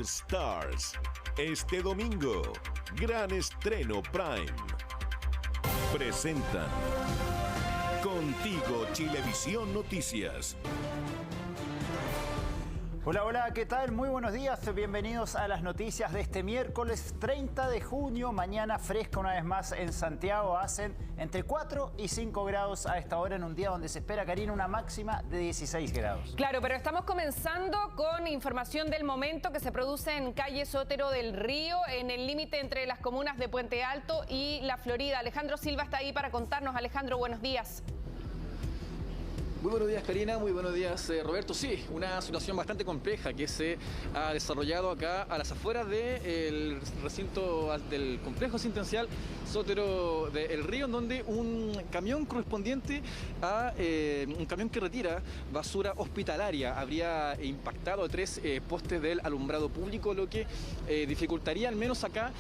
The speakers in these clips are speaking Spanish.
All Stars. Este domingo, gran estreno Prime. Presentan Contigo Chilevisión Noticias. Hola, hola, ¿qué tal? Muy buenos días, bienvenidos a las noticias de este miércoles 30 de junio. Mañana fresca una vez más en Santiago, hacen entre 4 y 5 grados a esta hora en un día donde se espera, Karina, una máxima de 16 grados. Claro, pero estamos comenzando con información del momento que se produce en calle Sotero del Río, en el límite entre las comunas de Puente Alto y La Florida. Alejandro Silva está ahí para contarnos. Alejandro, buenos días. Muy buenos días, Karina, muy buenos días, Roberto. Sí, una situación bastante compleja que se ha desarrollado acá a las afueras del recinto del complejo asistencial Sotero del Río, en donde un camión correspondiente a un camión que retira basura hospitalaria habría impactado a 3 postes del alumbrado público, lo que dificultaría al menos acá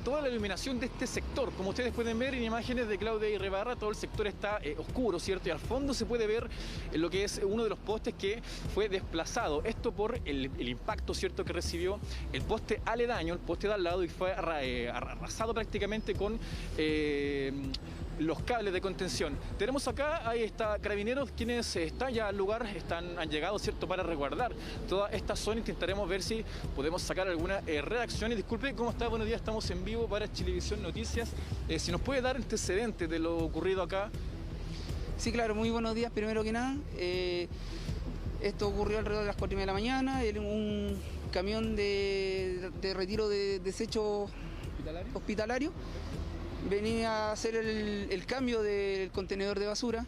toda la iluminación de este sector. Como ustedes pueden ver en imágenes de Claudia Irrebarra, todo el sector está oscuro, ¿cierto? Y al fondo se puede ver lo que es uno de los postes que fue desplazado. Esto por el impacto, ¿cierto?, que recibió el poste aledaño, el poste de al lado, y fue arrasado prácticamente con los cables de contención. Tenemos acá, ahí está Carabineros, quienes están ya al lugar, han llegado, ¿cierto?, para resguardar toda esta zona. Intentaremos ver si podemos sacar alguna redacción. Y disculpe, ¿cómo está? Buenos días, estamos en vivo para Chilevisión Noticias. Si nos puede dar antecedentes de lo ocurrido acá. Sí, claro, muy buenos días, primero que nada. Esto ocurrió alrededor de las 4:30 de la mañana, un camión de retiro de desechos hospitalario venía a hacer el cambio del contenedor de basura.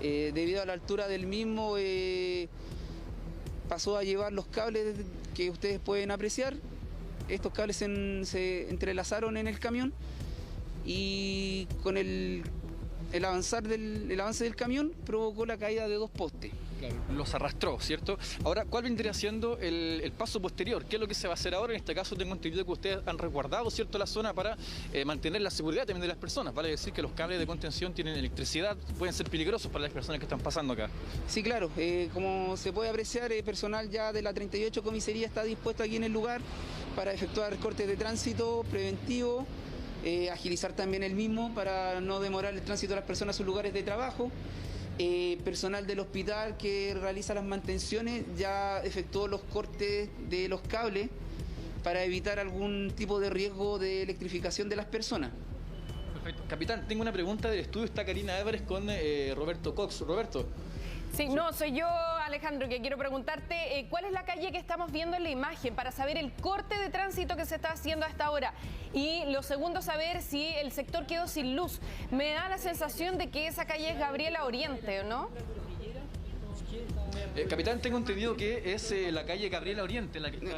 Debido a la altura del mismo, pasó a llevar los cables que ustedes pueden apreciar. Estos cables se entrelazaron en el camión y con el avance del camión provocó la caída de 2 postes. Claro, los arrastró, ¿cierto? Ahora, ¿cuál vendría siendo el paso posterior? ¿Qué es lo que se va a hacer ahora? En este caso tengo entendido que ustedes han resguardado, ¿cierto?, la zona para mantener la seguridad también de las personas. Vale decir que los cables de contención tienen electricidad, pueden ser peligrosos para las personas que están pasando acá. Sí, claro. Como se puede apreciar, personal ya de la 38 comisaría está dispuesto aquí en el lugar para efectuar cortes de tránsito preventivo, agilizar también el mismo para no demorar el tránsito de las personas a sus lugares de trabajo. Personal del hospital que realiza las mantenciones ya efectuó los cortes de los cables para evitar algún tipo de riesgo de electrificación de las personas. Perfecto. Capitán, tengo una pregunta del estudio. Está Karina Álvarez con Roberto Cox. Roberto. Sí, no, soy yo, Alejandro, que quiero preguntarte cuál es la calle que estamos viendo en la imagen para saber el corte de tránsito que se está haciendo hasta ahora. Y lo segundo, saber si el sector quedó sin luz. Me da la sensación de que esa calle es Gabriela Oriente, ¿no? Capitán, tengo entendido que es la calle Gabriela Oriente, la que está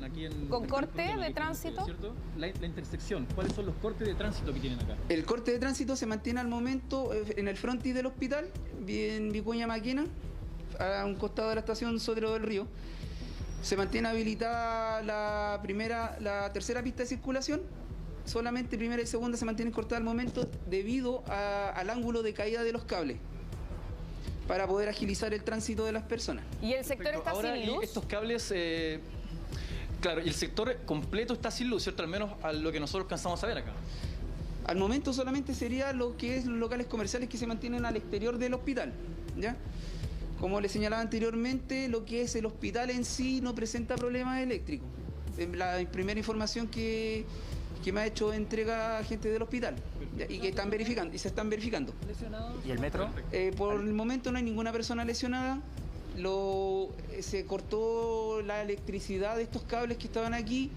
aquí en... ¿Con corte de tránsito? ¿Cierto? La intersección. ¿Cuáles son los cortes de tránsito que tienen acá? El corte de tránsito se mantiene al momento en el frontis del hospital, en Vicuña Maquena, a un costado de la estación Sotero del Río. Se mantiene habilitada la tercera pista de circulación. Solamente primera y segunda se mantienen cortadas al momento debido al ángulo de caída de los cables, para poder agilizar el tránsito de las personas. ¿Y el sector está sin luz? Estos cables, claro, y el sector completo está sin luz, ¿cierto? Al menos a lo que nosotros alcanzamos a ver acá. Al momento solamente sería lo que es los locales comerciales que se mantienen al exterior del hospital, ¿ya? Como les señalaba anteriormente, lo que es el hospital en sí no presenta problemas eléctricos. La primera información que me ha hecho entrega gente del hospital, ¿ya? Y que están verificando, y se están verificando. ¿Y el metro? Por el momento no hay ninguna persona lesionada. Se cortó la electricidad de estos cables que estaban aquí.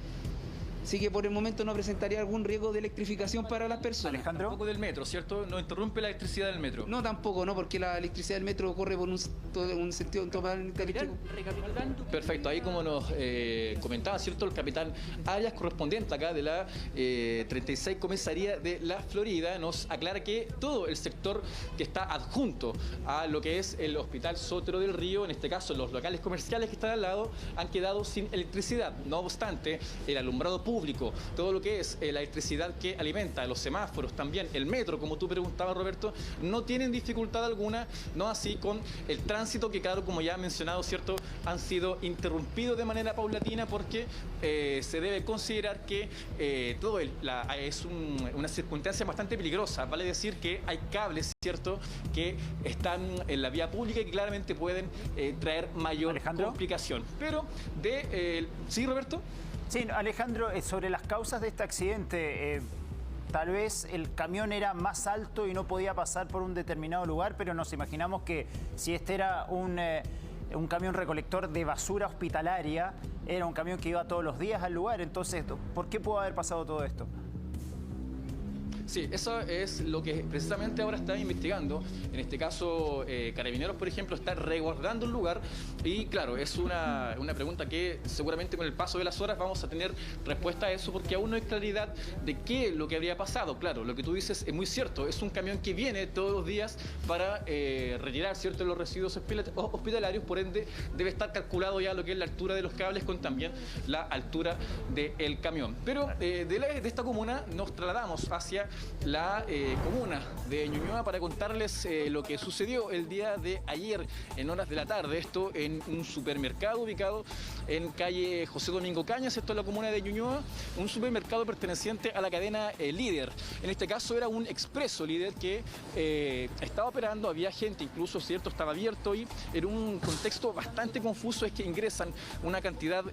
Así que por el momento no presentaría algún riesgo de electrificación para las personas. Alejandro. Tampoco del metro, ¿cierto? No interrumpe la electricidad del metro. No, tampoco, no, porque la electricidad del metro corre por un sentido totalmente eléctrico. Perfecto, ahí como nos comentaba, ¿cierto?, el capitán Arias, correspondiente acá de la 36 Comisaría de La Florida, nos aclara que todo el sector que está adjunto a lo que es el Hospital Sotero del Río, en este caso los locales comerciales que están al lado, han quedado sin electricidad. No obstante, el alumbrado público público, todo lo que es la electricidad que alimenta, los semáforos, también el metro, como tú preguntabas, Roberto, no tienen dificultad alguna, no así con el tránsito que, claro, como ya he mencionado, ¿cierto?, han sido interrumpidos de manera paulatina porque se debe considerar que todo es una circunstancia bastante peligrosa. Vale decir que hay cables, ¿cierto?, que están en la vía pública y que claramente pueden traer mayor complicación. Pero ¿sí, Roberto? Sí, Alejandro, sobre las causas de este accidente, tal vez el camión era más alto y no podía pasar por un determinado lugar, pero nos imaginamos que si este era un camión recolector de basura hospitalaria, era un camión que iba todos los días al lugar. Entonces, ¿por qué pudo haber pasado todo esto? Sí, eso es lo que precisamente ahora está investigando. En este caso, Carabineros, por ejemplo, está resguardando el lugar y, claro, es una pregunta que seguramente con el paso de las horas vamos a tener respuesta a eso, porque aún no hay claridad de qué es lo que habría pasado. Claro, lo que tú dices es muy cierto, es un camión que viene todos los días para retirar, ¿cierto?, los residuos hospitalarios, por ende debe estar calculado ya lo que es la altura de los cables con también la altura del camión. Pero de esta comuna nos trasladamos hacia la comuna de Ñuñoa para contarles lo que sucedió el día de ayer en horas de la tarde. Esto en un supermercado ubicado en calle José Domingo Cañas, esto es la comuna de Ñuñoa, un supermercado perteneciente a la cadena Líder. En este caso era un expreso Líder que estaba operando, había gente incluso, ¿cierto?, estaba abierto y en un contexto bastante confuso es que ingresan una cantidad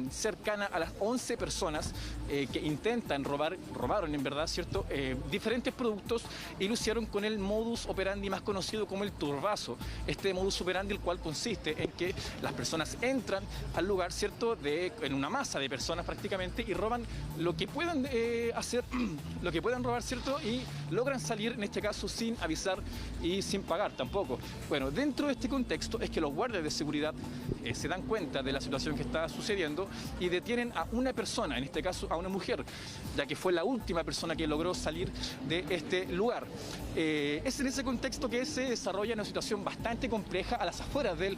cercana a las 11 personas que intentan robaron en verdad, ¿cierto?, diferentes productos y lo hicieron con el modus operandi más conocido como el turbazo. Este modus operandi, el cual consiste en que las personas entran al lugar, ¿cierto?, en una masa de personas prácticamente y roban lo que puedan hacer, lo que puedan robar, ¿cierto?, y logran salir, en este caso, sin avisar y sin pagar tampoco. Bueno, dentro de este contexto es que los guardias de seguridad se dan cuenta de la situación que está sucediendo y detienen a una persona, en este caso a una mujer, ya que fue la última persona que logró salir de este lugar. Es en ese contexto que se desarrolla una situación bastante compleja a las afueras de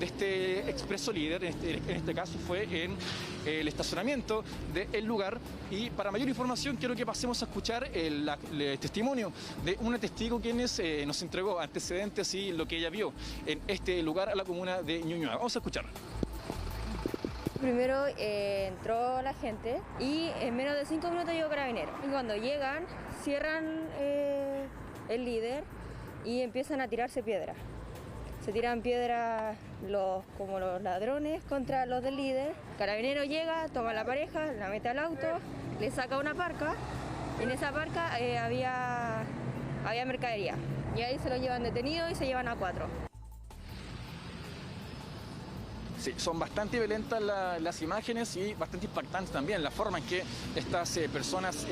este expreso Líder. En este caso fue en el estacionamiento del lugar, y para mayor información quiero que pasemos a escuchar el testimonio de una testigo quienes nos entregó antecedentes y lo que ella vio en este lugar, a la comuna de Ñuñoa. Vamos a escuchar. Primero entró la gente y en menos de 5 minutos llegó Carabineros. Y cuando llegan, cierran el Líder y empiezan a tirarse piedras. Se tiran piedras como los ladrones contra los del Líder. Carabineros llega, toma a la pareja, la mete al auto, le saca una parca y en esa parca había mercadería. Y ahí se lo llevan detenido y se llevan a 4. Sí, son bastante violentas las imágenes y bastante impactantes también la forma en que estas personas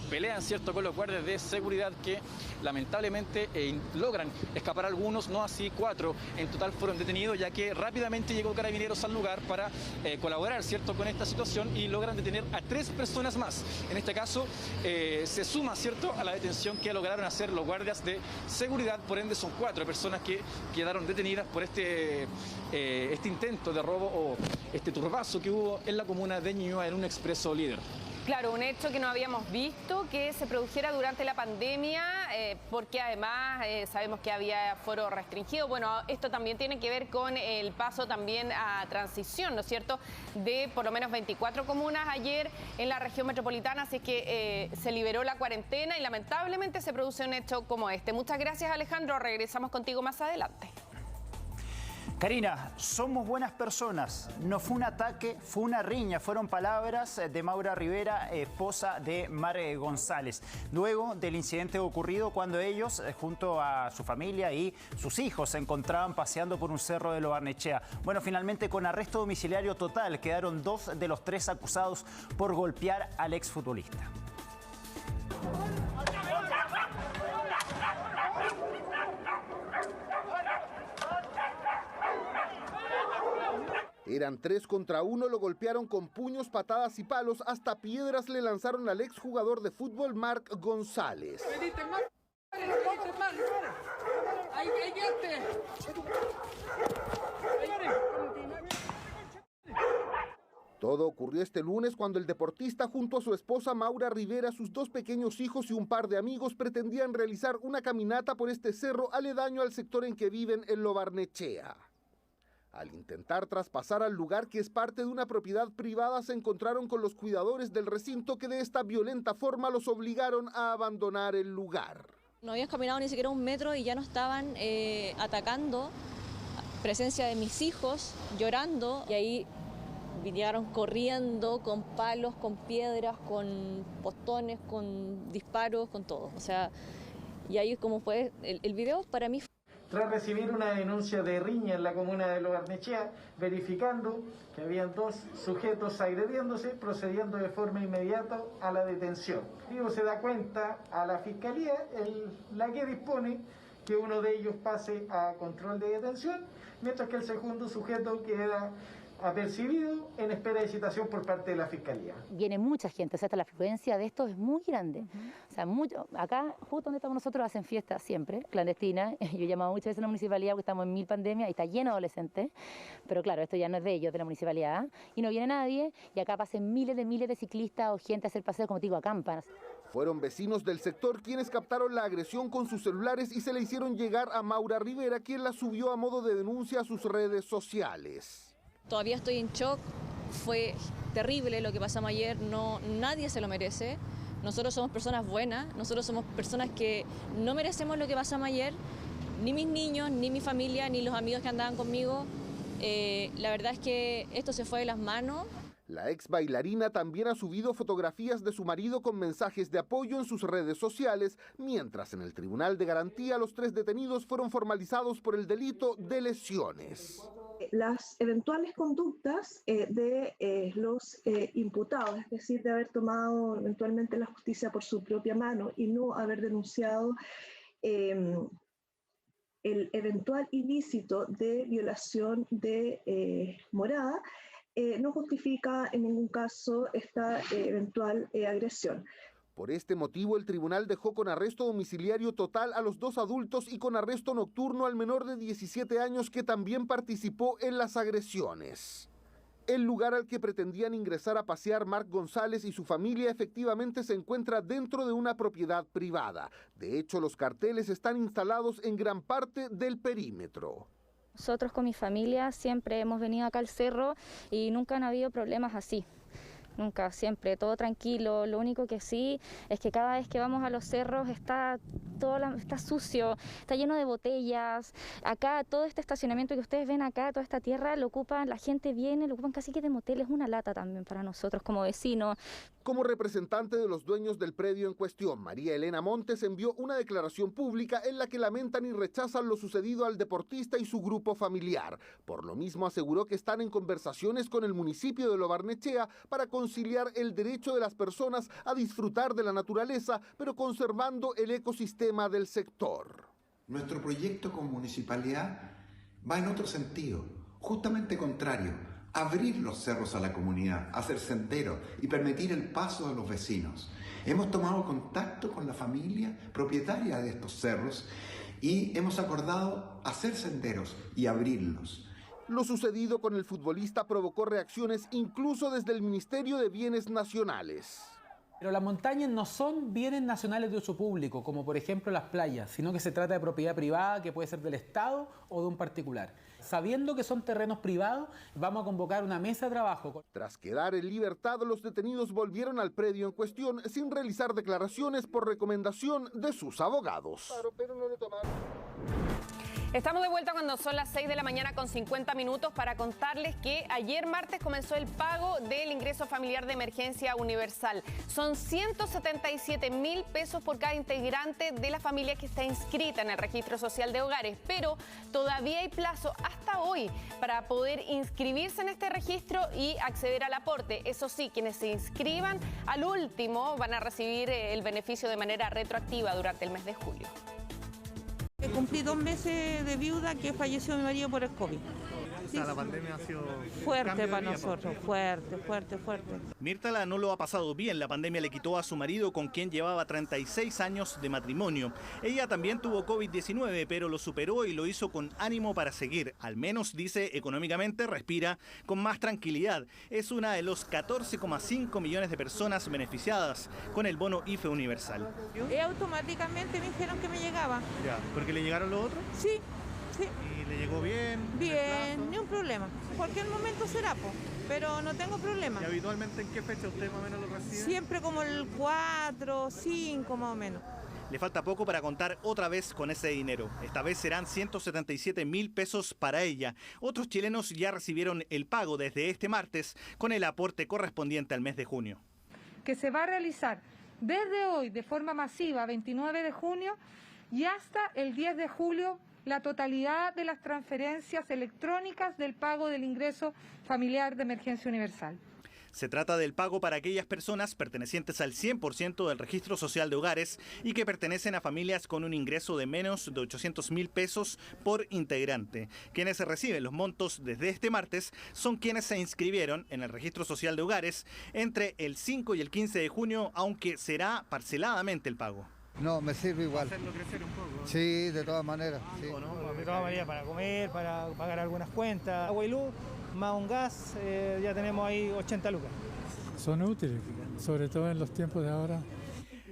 pelean, ¿cierto?, con los guardias de seguridad que lamentablemente logran escapar algunos, no así 4 en total fueron detenidos, ya que rápidamente llegó Carabineros al lugar para colaborar, ¿cierto?, con esta situación y logran detener a 3 personas más. En este caso se suma, ¿cierto?, a la detención que lograron hacer los guardias de seguridad, por ende son 4 personas que quedaron detenidas por este intento de robo o este turbazo que hubo en la comuna de Ñuñoa en un expreso Líder. Claro, un hecho que no habíamos visto que se produjera durante la pandemia, porque además sabemos que había aforo restringido. Bueno, esto también tiene que ver con el paso también a transición, ¿no es cierto?, de por lo menos 24 comunas ayer en la región metropolitana, así que se liberó la cuarentena y lamentablemente se produce un hecho como este. Muchas gracias, Alejandro, regresamos contigo más adelante. Karina, somos buenas personas. No fue un ataque, fue una riña. Fueron palabras de Maura Rivera, esposa de Mar González. Luego del incidente ocurrido cuando ellos, junto a su familia y sus hijos, se encontraban paseando por un cerro de Lo Barnechea. Bueno, finalmente con arresto domiciliario total quedaron 2 de los 3 acusados por golpear al exfutbolista. Eran 3 contra 1, lo golpearon con puños, patadas y palos, hasta piedras le lanzaron al exjugador de fútbol Marc González. Todo ocurrió este lunes cuando el deportista junto a su esposa Maura Rivera, sus 2 pequeños hijos y un par de amigos pretendían realizar una caminata por este cerro aledaño al sector en que viven en Lo Barnechea. Al intentar traspasar al lugar que es parte de una propiedad privada, se encontraron con los cuidadores del recinto que de esta violenta forma los obligaron a abandonar el lugar. No habían caminado ni siquiera 1 metro y ya nos estaban atacando. Presencia de mis hijos llorando y ahí llegaron corriendo con palos, con piedras, con postones, con disparos, con todo. O sea, y ahí como fue, el video para mí. Tras recibir una denuncia de riña en la comuna de Lo Barnechea, verificando que habían 2 sujetos agrediéndose, procediendo de forma inmediata a la detención. Luego se da cuenta a la Fiscalía, la que dispone que uno de ellos pase a control de detención, mientras que el segundo sujeto queda apercibido en espera de citación por parte de la Fiscalía. Viene mucha gente, o sea, hasta la afluencia de esto es muy grande. O sea, acá, justo donde estamos nosotros, hacen fiestas siempre, clandestinas. Yo he llamado muchas veces a la municipalidad porque estamos en 1000 pandemias y está lleno de adolescentes. Pero claro, esto ya no es de ellos, de la municipalidad. Y no viene nadie y acá pasan miles de ciclistas o gente a hacer paseos, como te digo, acampan. Fueron vecinos del sector quienes captaron la agresión con sus celulares y se le hicieron llegar a Maura Rivera, quien la subió a modo de denuncia a sus redes sociales. Todavía estoy en shock, fue terrible lo que pasamos ayer, nadie se lo merece. Nosotros somos personas buenas, nosotros somos personas que no merecemos lo que pasamos ayer, ni mis niños, ni mi familia, ni los amigos que andaban conmigo. La verdad es que esto se fue de las manos. La ex bailarina también ha subido fotografías de su marido con mensajes de apoyo en sus redes sociales, mientras en el Tribunal de Garantía los 3 detenidos fueron formalizados por el delito de lesiones. Las eventuales conductas de los imputados, es decir, de haber tomado eventualmente la justicia por su propia mano y no haber denunciado el eventual ilícito de violación de morada, no justifica en ningún caso esta eventual agresión. Por este motivo, el tribunal dejó con arresto domiciliario total a los 2 adultos y con arresto nocturno al menor de 17 años que también participó en las agresiones. El lugar al que pretendían ingresar a pasear Marc González y su familia efectivamente se encuentra dentro de una propiedad privada. De hecho, los carteles están instalados en gran parte del perímetro. Nosotros con mi familia siempre hemos venido acá al cerro y nunca han habido problemas así. Nunca, siempre, todo tranquilo. Lo único que sí es que cada vez que vamos a los cerros está sucio, está lleno de botellas. Acá todo este estacionamiento que ustedes ven acá, toda esta tierra, lo ocupan, la gente viene, lo ocupan casi que de motel, es una lata también para nosotros como vecinos. Como representante de los dueños del predio en cuestión, María Elena Montes envió una declaración pública en la que lamentan y rechazan lo sucedido al deportista y su grupo familiar. Por lo mismo aseguró que están en conversaciones con el municipio de Lo Barnechea para conciliar el derecho de las personas a disfrutar de la naturaleza, pero conservando el ecosistema del sector. Nuestro proyecto como municipalidad va en otro sentido, justamente contrario. Abrir los cerros a la comunidad, hacer senderos y permitir el paso de los vecinos. Hemos tomado contacto con la familia propietaria de estos cerros y hemos acordado hacer senderos y abrirlos. Lo sucedido con el futbolista provocó reacciones incluso desde el Ministerio de Bienes Nacionales. Pero las montañas no son bienes nacionales de uso público, como por ejemplo las playas, sino que se trata de propiedad privada que puede ser del Estado o de un particular. Sabiendo que son terrenos privados, vamos a convocar una mesa de trabajo. Tras quedar en libertad, los detenidos volvieron al predio en cuestión sin realizar declaraciones por recomendación de sus abogados. Estamos de vuelta cuando son las 6 de la mañana con 50 minutos para contarles que ayer martes comenzó el pago del ingreso familiar de emergencia universal. Son 177.000 pesos por cada integrante de la familia que está inscrita en el registro social de hogares, pero todavía hay plazo hasta hoy para poder inscribirse en este registro y acceder al aporte. Eso sí, quienes se inscriban al último van a recibir el beneficio de manera retroactiva durante el mes de julio. Cumplí 2 meses de viuda que falleció mi marido por el COVID. sea, la pandemia ha sido fuerte para nosotros, fuerte. Mirtala no lo ha pasado bien. La pandemia le quitó a su marido, con quien llevaba 36 años de matrimonio. Ella también tuvo COVID-19, pero lo superó y lo hizo con ánimo para seguir. Al menos, dice, económicamente respira con más tranquilidad. Es una de los 14,5 millones de personas beneficiadas con el bono IFE universal. Automáticamente me dijeron que me llegaba. Ya, ¿porque le llegaron los otros? Sí. ¿Y le llegó bien? Bien, ni un problema. En cualquier momento será, pero no tengo problema. ¿Y habitualmente en qué fecha usted más o menos lo recibe? Siempre como el 4, 5 más o menos. Le falta poco para contar otra vez con ese dinero. Esta vez serán 177.000 pesos para ella. Otros chilenos ya recibieron el pago desde este martes con el aporte correspondiente al mes de junio. Que se va a realizar desde hoy de forma masiva, 29 de junio, y hasta el 10 de julio, la totalidad de las transferencias electrónicas del pago del ingreso familiar de emergencia universal. Se trata del pago para aquellas personas pertenecientes al 100% del registro social de hogares y que pertenecen a familias con un ingreso de menos de 800.000 pesos por integrante. Quienes reciben los montos desde este martes son quienes se inscribieron en el registro social de hogares entre el 5 y el 15 de junio, aunque será parceladamente el pago. No, me sirve igual. Hacerlo crecer un poco. Sí, de todas maneras. Sí. De todas maneras, para comer, para pagar algunas cuentas. Agua y luz, más un gas, ya tenemos ahí 80 lucas. Son útiles, sobre todo en los tiempos de ahora.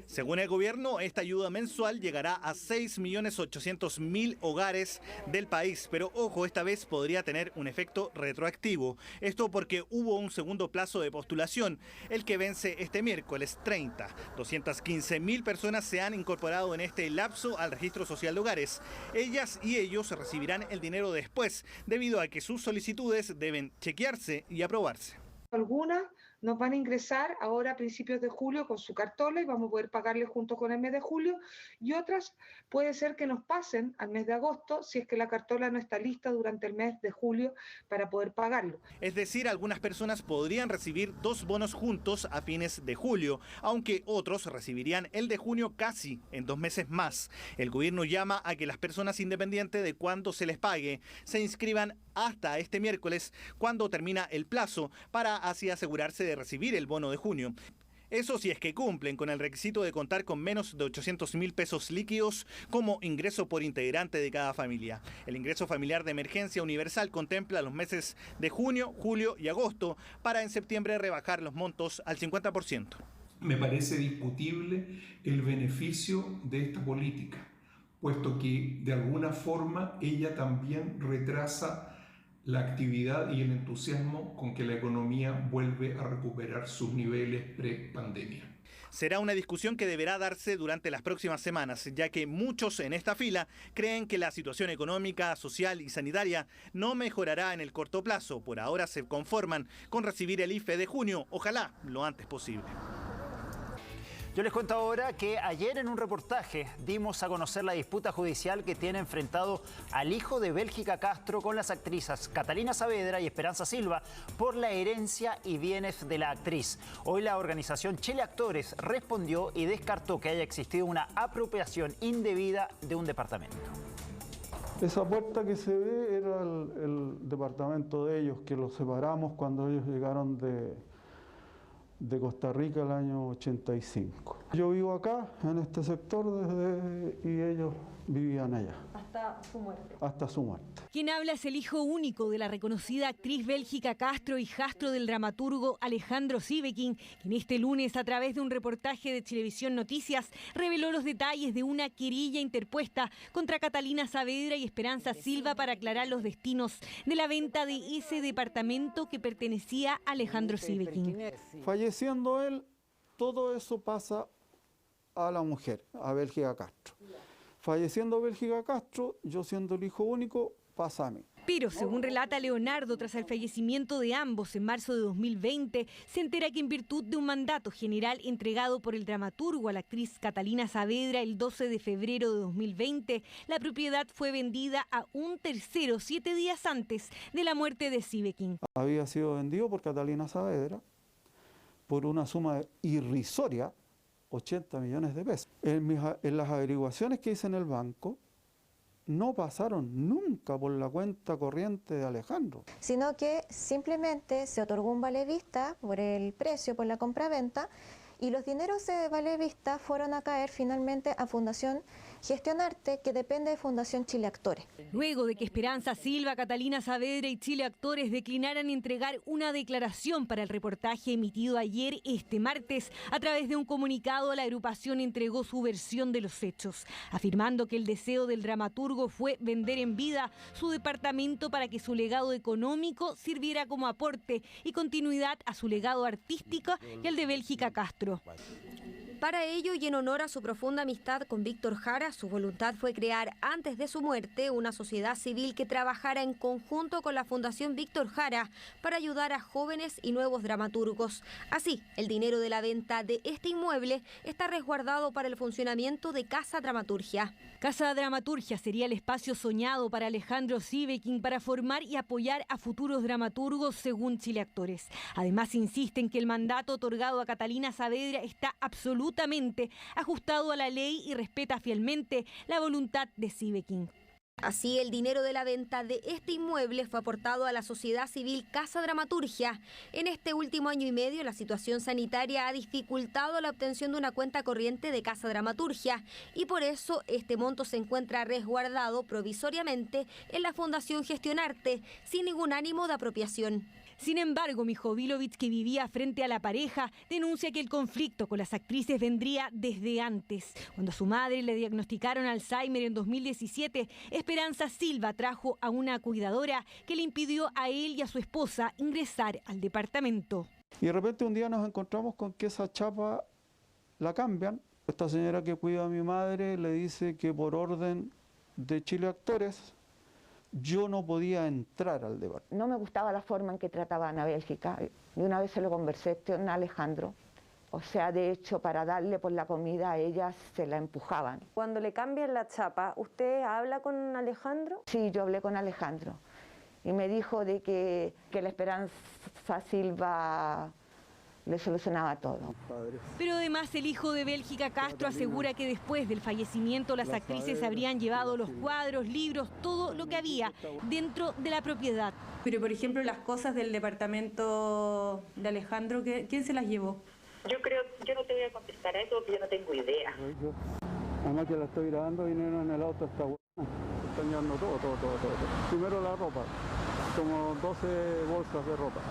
Según el gobierno, esta ayuda mensual llegará a 6.800.000 hogares del país. Pero ojo, esta vez podría tener un efecto retroactivo. Esto porque hubo un segundo plazo de postulación, el que vence este miércoles 30. 215.000 personas se han incorporado en este lapso al registro social de hogares. Ellas y ellos recibirán el dinero después, debido a que sus solicitudes deben chequearse y aprobarse. Algunas nos van a ingresar ahora a principios de julio con su cartola y vamos a poder pagarle junto con el mes de julio, y otras puede ser que nos pasen al mes de agosto si es que la cartola no está lista durante el mes de julio para poder pagarlo. Es decir, algunas personas podrían recibir 2 bonos juntos a fines de julio, aunque otros recibirían el de junio casi en 2 meses más. El gobierno llama a que las personas, independientes de cuándo se les pague, se inscriban hasta este miércoles, cuando termina el plazo, para así asegurarse de recibir el bono de junio. Eso si es que cumplen con el requisito de contar con menos de 800.000 pesos líquidos como ingreso por integrante de cada familia. El ingreso familiar de emergencia universal contempla los meses de junio, julio y agosto, para en septiembre rebajar los montos al 50%. Me parece discutible el beneficio de esta política, puesto que de alguna forma ella también retrasa la actividad y el entusiasmo con que la economía vuelve a recuperar sus niveles pre-pandemia. Será una discusión que deberá darse durante las próximas semanas, ya que muchos en esta fila creen que la situación económica, social y sanitaria no mejorará en el corto plazo. Por ahora se conforman con recibir el IFE de junio, ojalá lo antes posible. Yo les cuento ahora que ayer en un reportaje dimos a conocer la disputa judicial que tiene enfrentado al hijo de Bélgica Castro con las actrices Catalina Saavedra y Esperanza Silva por la herencia y bienes de la actriz. Hoy la organización Chile Actores respondió y descartó que haya existido una apropiación indebida de un departamento. Esa puerta que se ve era el departamento de ellos, que los separamos cuando ellos llegaron de Costa Rica el año 85. Yo vivo acá, en este sector, y ellos vivían allá. Hasta su muerte. Hasta su muerte. Quien habla es el hijo único de la reconocida actriz Bélgica Castro, hijastro del dramaturgo Alejandro Sieveking, quien este lunes, a través de un reportaje de Chilevisión Noticias, reveló los detalles de una querella interpuesta contra Catalina Saavedra y Esperanza Silva para aclarar los destinos de la venta de ese departamento que pertenecía a Alejandro Sieveking. Falleciendo él, todo eso pasa a la mujer, a Bélgica Castro. Falleciendo Bélgica Castro, yo siendo el hijo único, pasa a mí. Pero según relata Leonardo, tras el fallecimiento de ambos en marzo de 2020, se entera que en virtud de un mandato general entregado por el dramaturgo a la actriz Catalina Saavedra el 12 de febrero de 2020, la propiedad fue vendida a un tercero 7 días antes de la muerte de Sieveking. Había sido vendido por Catalina Saavedra por una suma irrisoria, 80 millones de pesos. En las averiguaciones que hice en el banco, no pasaron nunca por la cuenta corriente de Alejandro. Sino que simplemente se otorgó un vale vista por el precio, por la compraventa, y los dineros de vale vista fueron a caer finalmente a Fundación Gestionarte, que depende de Fundación Chile Actores. Luego de que Esperanza Silva, Catalina Saavedra y Chile Actores declinaran entregar una declaración para el reportaje emitido ayer, este martes, a través de un comunicado, la agrupación entregó su versión de los hechos, afirmando que el deseo del dramaturgo fue vender en vida su departamento para que su legado económico sirviera como aporte y continuidad a su legado artístico y al de Bélgica Castro. Para ello, y en honor a su profunda amistad con Víctor Jara, su voluntad fue crear antes de su muerte una sociedad civil que trabajara en conjunto con la Fundación Víctor Jara para ayudar a jóvenes y nuevos dramaturgos. Así, el dinero de la venta de este inmueble está resguardado para el funcionamiento de Casa Dramaturgia. Casa Dramaturgia sería el espacio soñado para Alejandro Sieveking para formar y apoyar a futuros dramaturgos, según Chile Actores. Además, insisten que el mandato otorgado a Catalina Saavedra está absolutamente ajustado a la ley y respeta fielmente la voluntad de Sieveking. Así, el dinero de la venta de este inmueble fue aportado a la sociedad civil Casa Dramaturgia. En este último año y medio, la situación sanitaria ha dificultado la obtención de una cuenta corriente de Casa Dramaturgia y por eso este monto se encuentra resguardado provisoriamente en la Fundación Gestionarte, sin ningún ánimo de apropiación. Sin embargo, Mijovilovich, que vivía frente a la pareja, denuncia que el conflicto con las actrices vendría desde antes. Cuando a su madre le diagnosticaron Alzheimer en 2017, Esperanza Silva trajo a una cuidadora que le impidió a él y a su esposa ingresar al departamento. Y de repente un día nos encontramos con que esa chapa la cambian. Esta señora que cuida a mi madre le dice que por orden de Chile Actores yo no podía entrar al departamento. No me gustaba la forma en que trataban a Bélgica. Y una vez se lo conversé con Alejandro. O sea, de hecho, para darle por la comida a ella se la empujaban. Cuando le cambian la chapa, ¿usted habla con Alejandro? Sí, yo hablé con Alejandro. Y me dijo de que la Esperanza Silva le solucionaba todo. Pero además el hijo de Bélgica Castro asegura que después del fallecimiento las actrices habrían llevado los cuadros, libros, todo lo que había dentro de la propiedad. Pero por ejemplo las cosas del departamento de Alejandro, ¿quién se las llevó? Yo no te voy a contestar a eso porque yo no tengo idea. Además que la estoy grabando, vinieron en el auto esta buena. Están llevando todo. Primero la ropa, como 12 bolsas de ropa.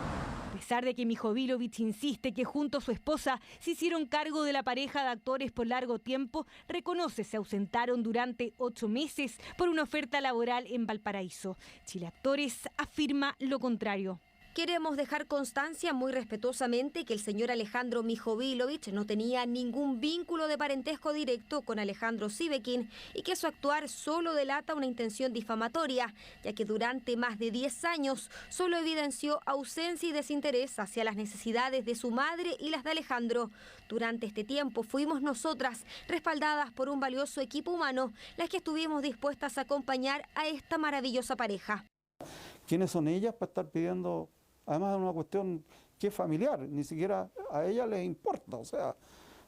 A pesar de que Mijovilovich insiste que junto a su esposa se hicieron cargo de la pareja de actores por largo tiempo, reconoce se ausentaron durante 8 meses por una oferta laboral en Valparaíso. Chile Actores afirma lo contrario. Queremos dejar constancia muy respetuosamente que el señor Alejandro Mijovilovich no tenía ningún vínculo de parentesco directo con Alejandro Sieveking y que su actuar solo delata una intención difamatoria, ya que durante más de 10 años solo evidenció ausencia y desinterés hacia las necesidades de su madre y las de Alejandro. Durante este tiempo fuimos nosotras, respaldadas por un valioso equipo humano, las que estuvimos dispuestas a acompañar a esta maravillosa pareja. ¿Quiénes son ellas para estar pidiendo? Además es una cuestión que es familiar, ni siquiera a ellas les importa, o sea,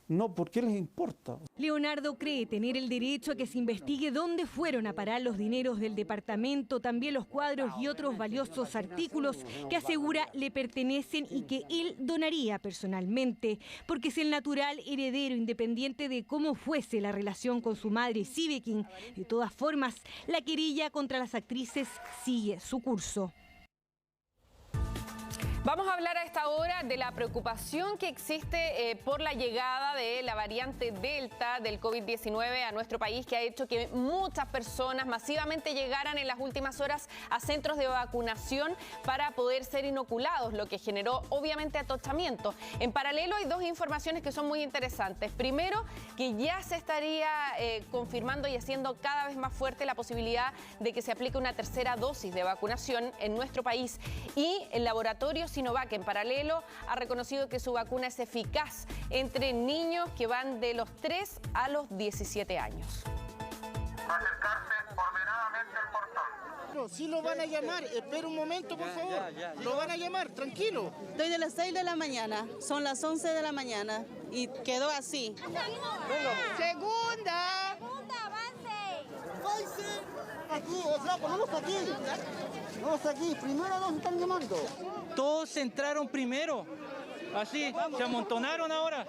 no, ¿por qué les importa? Leonardo cree tener el derecho a que se investigue dónde fueron a parar los dineros del departamento, también los cuadros y otros valiosos artículos que asegura le pertenecen y que él donaría personalmente, porque es el natural heredero independiente de cómo fuese la relación con su madre Sieveking. De todas formas, la querella contra las actrices sigue su curso. Vamos a hablar a esta hora de la preocupación que existe por la llegada de la variante Delta del COVID-19 a nuestro país, que ha hecho que muchas personas masivamente llegaran en las últimas horas a centros de vacunación para poder ser inoculados, lo que generó obviamente atochamiento. En paralelo hay dos informaciones que son muy interesantes. Primero, que ya se estaría confirmando y haciendo cada vez más fuerte la posibilidad de que se aplique una tercera dosis de vacunación en nuestro país, y el laboratorio Sinovac en paralelo ha reconocido que su vacuna es eficaz entre niños que van de los 3 a los 17 años. Acercarse ordenadamente al portón. Sí lo van a llamar, espera un momento por favor, lo van a llamar, tranquilo. Estoy de las 6 de la mañana, son las 11 de la mañana y quedó así. Segunda. Segunda, avance. Primero nos están llamando. Todos entraron primero, así, se amontonaron ahora.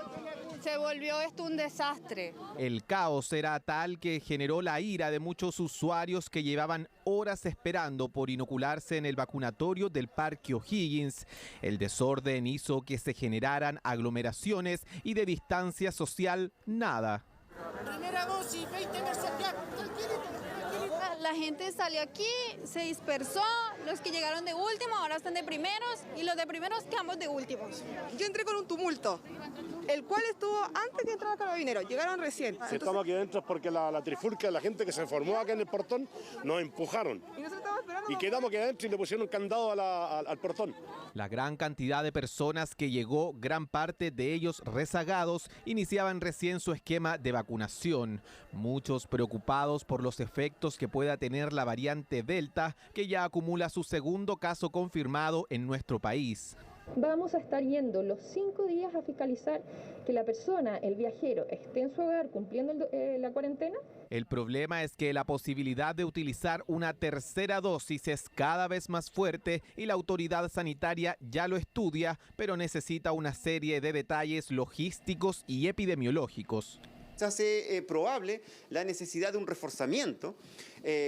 Se volvió esto un desastre. El caos era tal que generó la ira de muchos usuarios que llevaban horas esperando por inocularse en el vacunatorio del Parque O'Higgins. El desorden hizo que se generaran aglomeraciones y de distancia social nada. Primera dosis, 20 veces ya. La gente salió aquí, se dispersó, los que llegaron de último ahora están de primeros y los de primeros quedamos de últimos. Yo entré con un tumulto, el cual estuvo antes de entrar a Carabineros, llegaron recién. Si estamos aquí dentro es porque la trifulca, la gente que se formó acá en el portón, nos empujaron. Y quedamos aquí adentro y le pusieron un candado al portón. La gran cantidad de personas que llegó, gran parte de ellos rezagados, iniciaban recién su esquema de vacunación. Muchos preocupados por los efectos que pueda tener la variante Delta, que ya acumula su segundo caso confirmado en nuestro país. Vamos a estar yendo los 5 días a fiscalizar que la persona, el viajero, esté en su hogar cumpliendo la cuarentena. El problema es que la posibilidad de utilizar una tercera dosis es cada vez más fuerte y la autoridad sanitaria ya lo estudia, pero necesita una serie de detalles logísticos y epidemiológicos. Se hace probable la necesidad de un reforzamiento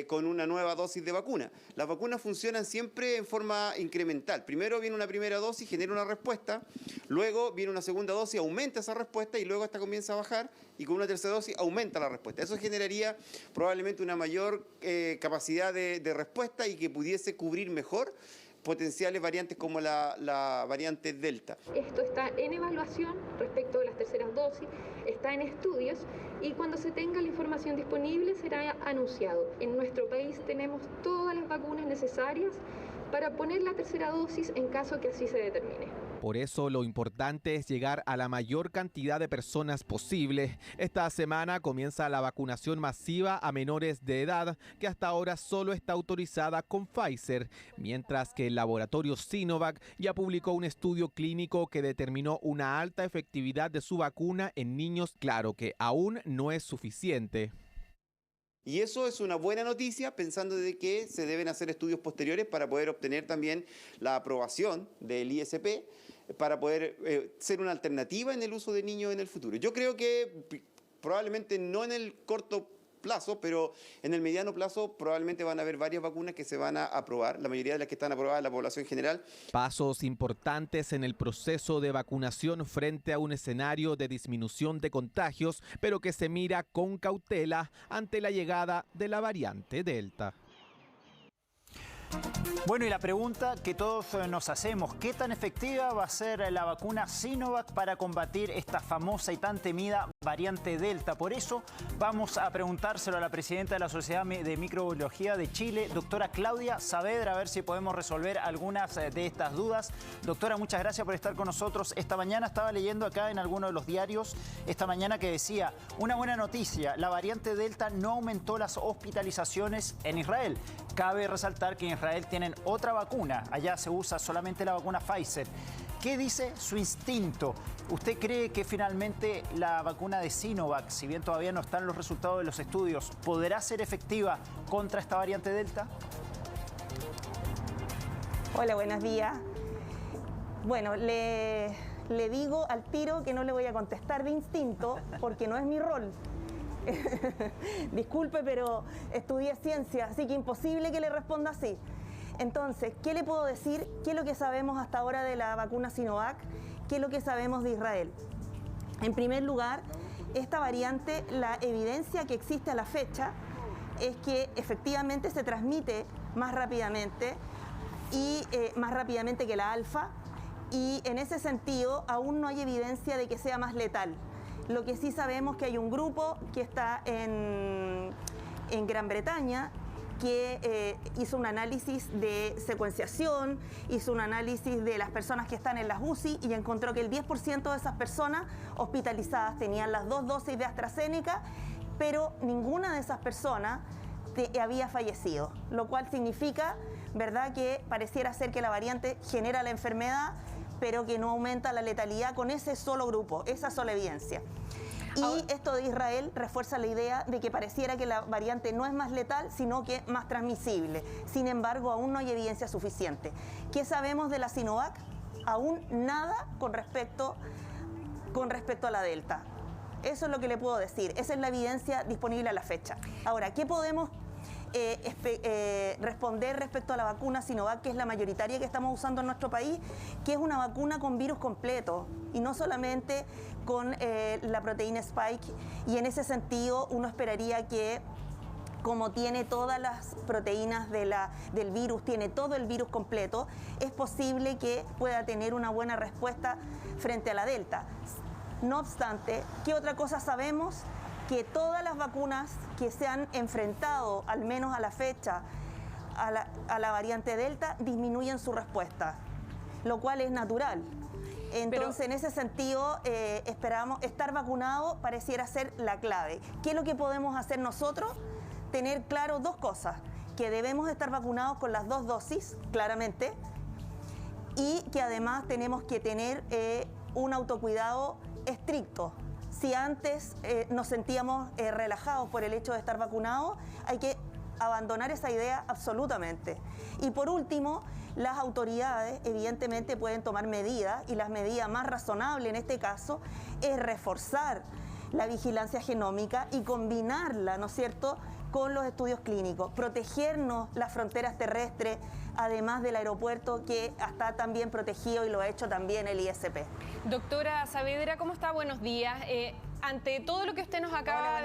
con una nueva dosis de vacuna. Las vacunas funcionan siempre en forma incremental. Primero viene una primera dosis, genera una respuesta, luego viene una segunda dosis, aumenta esa respuesta y luego esta comienza a bajar y con una tercera dosis aumenta la respuesta. Eso generaría probablemente una mayor capacidad de respuesta y que pudiese cubrir mejor potenciales variantes como la variante Delta. Esto está en evaluación respecto de las terceras dosis, está en estudios y cuando se tenga la información disponible será anunciado. En nuestro país tenemos todas las vacunas necesarias para poner la tercera dosis en caso que así se determine. Por eso lo importante es llegar a la mayor cantidad de personas posible. Esta semana comienza la vacunación masiva a menores de edad, que hasta ahora solo está autorizada con Pfizer, mientras que el laboratorio Sinovac ya publicó un estudio clínico que determinó una alta efectividad de su vacuna en niños, claro que aún no es suficiente. Y eso es una buena noticia, pensando de que se deben hacer estudios posteriores para poder obtener también la aprobación del ISP, para poder ser una alternativa en el uso de niños en el futuro. Yo creo que probablemente no en el corto plazo, pero en el mediano plazo probablemente van a haber varias vacunas que se van a aprobar, la mayoría de las que están aprobadas en la población general. Pasos importantes en el proceso de vacunación frente a un escenario de disminución de contagios, pero que se mira con cautela ante la llegada de la variante Delta. Bueno, y la pregunta que todos nos hacemos, ¿qué tan efectiva va a ser la vacuna Sinovac para combatir esta famosa y tan temida variante Delta? Por eso vamos a preguntárselo a la presidenta de la Sociedad de Microbiología de Chile, doctora Claudia Saavedra, a ver si podemos resolver algunas de estas dudas. Doctora, muchas gracias por estar con nosotros. Esta mañana estaba leyendo acá en alguno de los diarios, esta mañana que decía, una buena noticia, la variante Delta no aumentó las hospitalizaciones en Israel. Cabe resaltar que en Israel tienen otra vacuna, allá se usa solamente la vacuna Pfizer. ¿Qué dice su instinto? ¿Usted cree que finalmente la vacuna de Sinovac, si bien todavía no están los resultados de los estudios, podrá ser efectiva contra esta variante Delta? Hola, buenos días. Bueno, le digo al tiro que no le voy a contestar de instinto porque no es mi rol. Disculpe, pero estudié ciencia, así que imposible que le responda así. Entonces, ¿qué le puedo decir? ¿Qué es lo que sabemos hasta ahora de la vacuna Sinovac? ¿Qué es lo que sabemos de Israel? En primer lugar, esta variante, la evidencia que existe a la fecha es que efectivamente se transmite más rápidamente y más rápidamente que la alfa, y en ese sentido aún no hay evidencia de que sea más letal. Lo que sí sabemos es que hay un grupo que está en Gran Bretaña que hizo un análisis de secuenciación, hizo un análisis de las personas que están en las UCI y encontró que el 10% de esas personas hospitalizadas tenían las 2 dosis de AstraZeneca, pero ninguna de esas personas había fallecido, lo cual significa, ¿verdad?, que pareciera ser que la variante genera la enfermedad, pero que no aumenta la letalidad con ese solo grupo, esa sola evidencia. Y esto de Israel refuerza la idea de que pareciera que la variante no es más letal, sino que más transmisible. Sin embargo, aún no hay evidencia suficiente. ¿Qué sabemos de la Sinovac? Aún nada con respecto a la Delta. Eso es lo que le puedo decir. Esa es la evidencia disponible a la fecha. Ahora, ¿qué podemos responder respecto a la vacuna Sinovac, que es la mayoritaria que estamos usando en nuestro país, que es una vacuna con virus completo y no solamente con la proteína Spike? Y en ese sentido uno esperaría que, como tiene todas las proteínas del virus, tiene todo el virus completo, es posible que pueda tener una buena respuesta frente a la Delta. No obstante, ¿qué otra cosa sabemos? Que todas las vacunas que se han enfrentado, al menos a la fecha, a la variante Delta, disminuyen su respuesta, lo cual es natural. Entonces, en ese sentido, esperamos estar vacunados, pareciera ser la clave. ¿Qué es lo que podemos hacer nosotros? Tener claro dos cosas: que debemos estar vacunados con las 2 dosis, claramente, y que además tenemos que tener un autocuidado estricto. Si antes nos sentíamos relajados por el hecho de estar vacunados, hay que abandonar esa idea absolutamente. Y por último, las autoridades evidentemente pueden tomar medidas, y la medida más razonable en este caso es reforzar la vigilancia genómica y combinarla, ¿no es cierto?, con los estudios clínicos, protegernos las fronteras terrestres, además del aeropuerto, que está también protegido y lo ha hecho también el ISP. Doctora Saavedra, ¿cómo está? Buenos días. Ante todo lo que usted nos acaba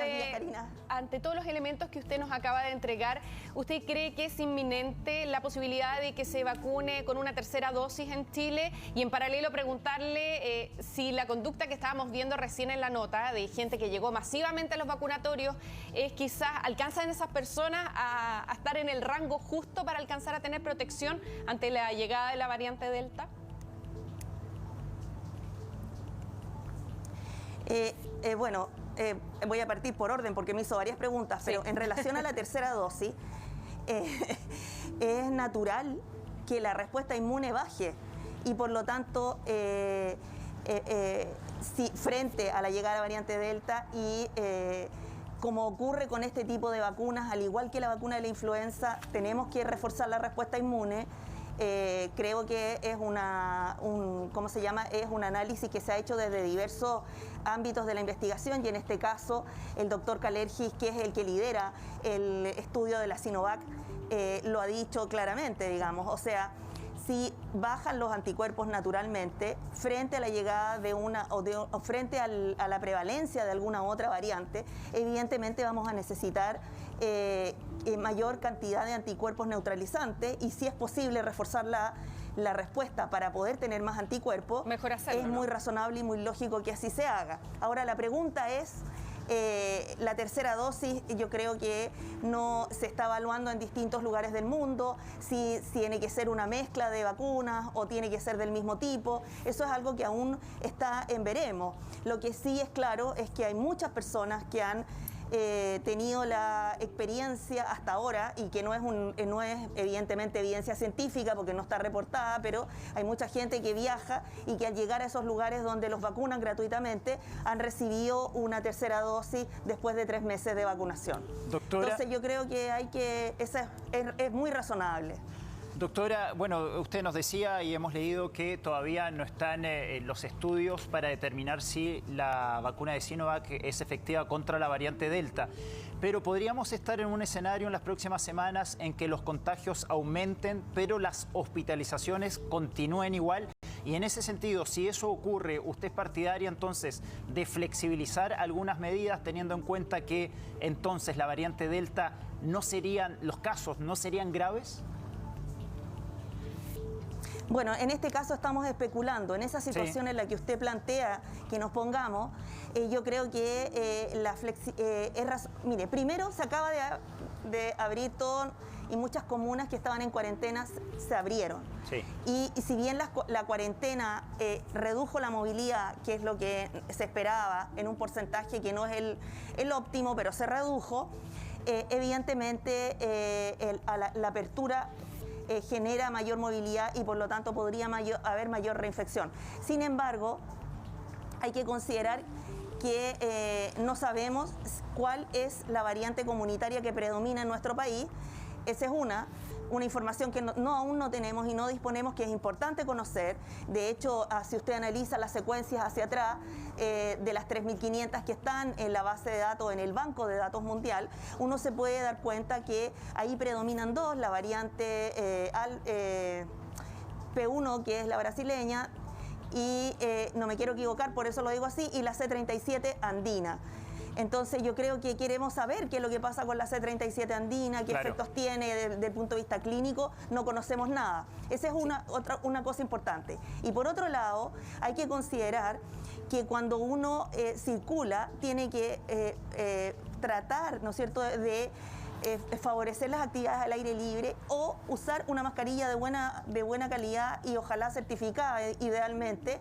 ante todos los elementos que usted nos acaba de entregar, ¿usted cree que es inminente la posibilidad de que se vacune con una tercera dosis en Chile? Y en paralelo preguntarle si la conducta que estábamos viendo recién en la nota de gente que llegó masivamente a los vacunatorios es quizás, ¿alcanzan esas personas a estar en el rango justo para alcanzar a tener protección ante la llegada de la variante Delta? Voy a partir por orden porque me hizo varias preguntas, pero en relación a la tercera dosis, es natural que la respuesta inmune baje y por lo tanto, si frente a la llegada de la variante Delta y como ocurre con este tipo de vacunas, al igual que la vacuna de la influenza, tenemos que reforzar la respuesta inmune. Creo que es es un análisis que se ha hecho desde diversos ámbitos de la investigación, y en este caso el doctor Kalergis, que es el que lidera el estudio de la Sinovac, lo ha dicho claramente, digamos. O sea, si bajan los anticuerpos naturalmente frente a la llegada de frente a la prevalencia de alguna otra variante, evidentemente vamos a necesitar mayor cantidad de anticuerpos neutralizantes, y si es posible reforzar la respuesta para poder tener más anticuerpos, mejor hacerlo, es muy razonable y muy lógico que así se haga. Ahora, la pregunta es, la tercera dosis, yo creo que no se está evaluando en distintos lugares del mundo, si tiene que ser una mezcla de vacunas o tiene que ser del mismo tipo. Eso es algo que aún está en veremos. Lo que sí es claro es que hay muchas personas que han tenido la experiencia hasta ahora, y que no es evidentemente evidencia científica porque no está reportada, pero hay mucha gente que viaja y que al llegar a esos lugares donde los vacunan gratuitamente han recibido una tercera dosis después de 3 meses de vacunación. Doctora, entonces yo creo que esa es muy razonable. Doctora, bueno, usted nos decía y hemos leído que todavía no están los estudios para determinar si la vacuna de Sinovac es efectiva contra la variante Delta, pero podríamos estar en un escenario en las próximas semanas en que los contagios aumenten, pero las hospitalizaciones continúen igual. Y en ese sentido, si eso ocurre, ¿usted es partidaria entonces de flexibilizar algunas medidas, teniendo en cuenta que entonces la variante Delta los casos no serían graves? Bueno, en este caso estamos especulando. En esa situación en la que usted plantea que nos pongamos, yo creo que mire, primero se acaba de abrir todo, y muchas comunas que estaban en cuarentena se abrieron. Sí. Y si bien la cuarentena redujo la movilidad, que es lo que se esperaba, en un porcentaje que no es el óptimo, pero se redujo, evidentemente la apertura genera mayor movilidad y por lo tanto podría haber mayor reinfección. Sin embargo, hay que considerar que no sabemos cuál es la variante comunitaria que predomina en nuestro país. Esa es una información que aún no tenemos y no disponemos, que es importante conocer. De hecho, si usted analiza las secuencias hacia atrás de las 3.500 que están en la base de datos, en el banco de datos mundial, uno se puede dar cuenta que ahí predominan dos, la variante P1, que es la brasileña, y no me quiero equivocar, por eso lo digo así, y la C37 andina. Entonces yo creo que queremos saber qué es lo que pasa con la C37 andina, qué efectos tiene desde el punto de vista clínico, no conocemos nada. Esa es una cosa importante. Y por otro lado, hay que considerar que cuando uno circula, tiene que tratar, ¿no es cierto?, de favorecer las actividades al aire libre o usar una mascarilla de buena calidad y ojalá certificada idealmente,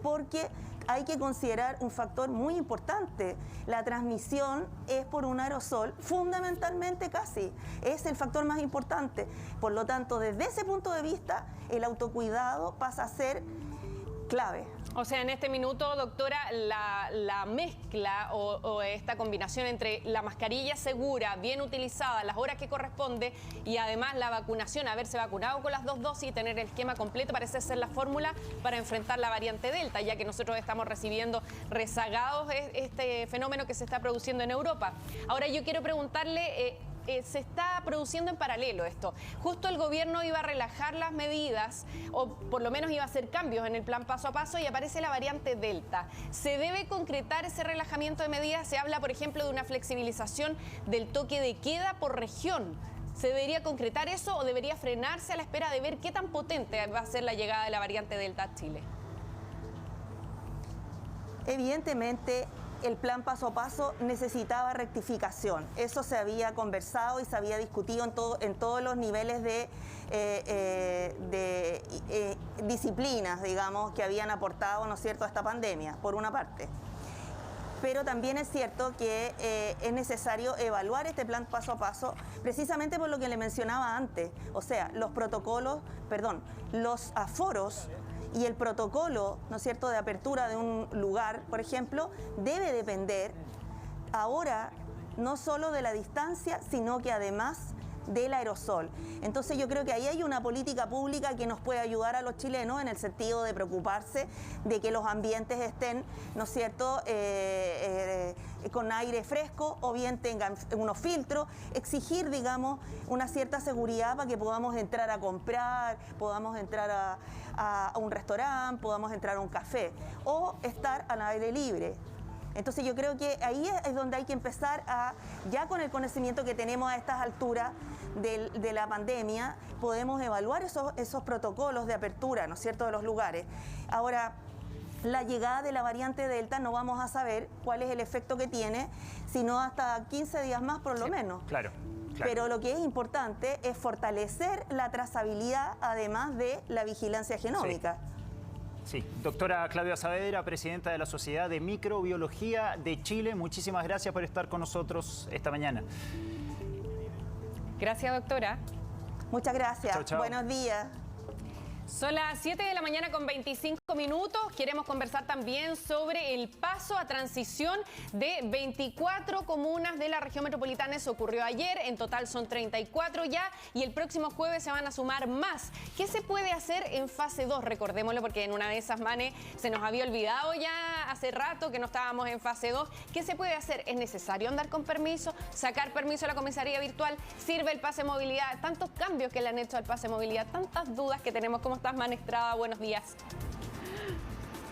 porque hay que considerar un factor muy importante. La transmisión es por un aerosol, fundamentalmente casi. Es el factor más importante. Por lo tanto, desde ese punto de vista, el autocuidado pasa a ser clave. O sea, en este minuto, doctora, la mezcla o esta combinación entre la mascarilla segura, bien utilizada, las horas que corresponde y además la vacunación, haberse vacunado con las 2 dosis y tener el esquema completo, parece ser la fórmula para enfrentar la variante Delta, ya que nosotros estamos recibiendo rezagados este fenómeno que se está produciendo en Europa. Ahora yo quiero preguntarle... se está produciendo en paralelo esto. Justo el gobierno iba a relajar las medidas, o por lo menos iba a hacer cambios en el plan paso a paso, y aparece la variante Delta. ¿Se debe concretar ese relajamiento de medidas? Se habla, por ejemplo, de una flexibilización del toque de queda por región. ¿Se debería concretar eso o debería frenarse a la espera de ver qué tan potente va a ser la llegada de la variante Delta a Chile? Evidentemente, el plan paso a paso necesitaba rectificación. Eso se había conversado y se había discutido en todos los niveles de disciplinas, digamos, que habían aportado, ¿no es cierto?, a esta pandemia, por una parte. Pero también es cierto que es necesario evaluar este plan paso a paso, precisamente por lo que le mencionaba antes. O sea, los aforos y el protocolo, ¿no es cierto?, de apertura de un lugar, por ejemplo, debe depender ahora no solo de la distancia, sino que además del aerosol. Entonces yo creo que ahí hay una política pública que nos puede ayudar a los chilenos en el sentido de preocuparse de que los ambientes estén, ¿no es cierto?, con aire fresco o bien tengan unos filtros, exigir, digamos, una cierta seguridad para que podamos entrar a comprar, podamos entrar a un restaurante, podamos entrar a un café o estar al aire libre. Entonces yo creo que ahí es donde hay que empezar ya con el conocimiento que tenemos a estas alturas de la pandemia, podemos evaluar esos protocolos de apertura, ¿no es cierto?, de los lugares. Ahora, la llegada de la variante Delta no vamos a saber cuál es el efecto que tiene, sino hasta 15 días más por lo menos. Claro. Pero lo que es importante es fortalecer la trazabilidad, además de la vigilancia genómica. Sí, doctora Claudia Saavedra, presidenta de la Sociedad de Microbiología de Chile, muchísimas gracias por estar con nosotros esta mañana. Gracias, doctora. Muchas gracias. Chau, chau. Buenos días. Son las 7 de la mañana con 25 minutos. Queremos conversar también sobre el paso a transición de 24 comunas de la región metropolitana. Eso ocurrió ayer. En total son 34 ya. Y el próximo jueves se van a sumar más. ¿Qué se puede hacer en fase 2? Recordémoslo porque en una de esas, Mane, se nos había olvidado ya hace rato que no estábamos en fase 2. ¿Qué se puede hacer? ¿Es necesario andar con permiso? ¿Sacar permiso a la comisaría virtual? ¿Sirve el pase de movilidad? Tantos cambios que le han hecho al pase de movilidad. Tantas dudas que tenemos. ¿Cómo estás, Mane Estrada? Buenos días.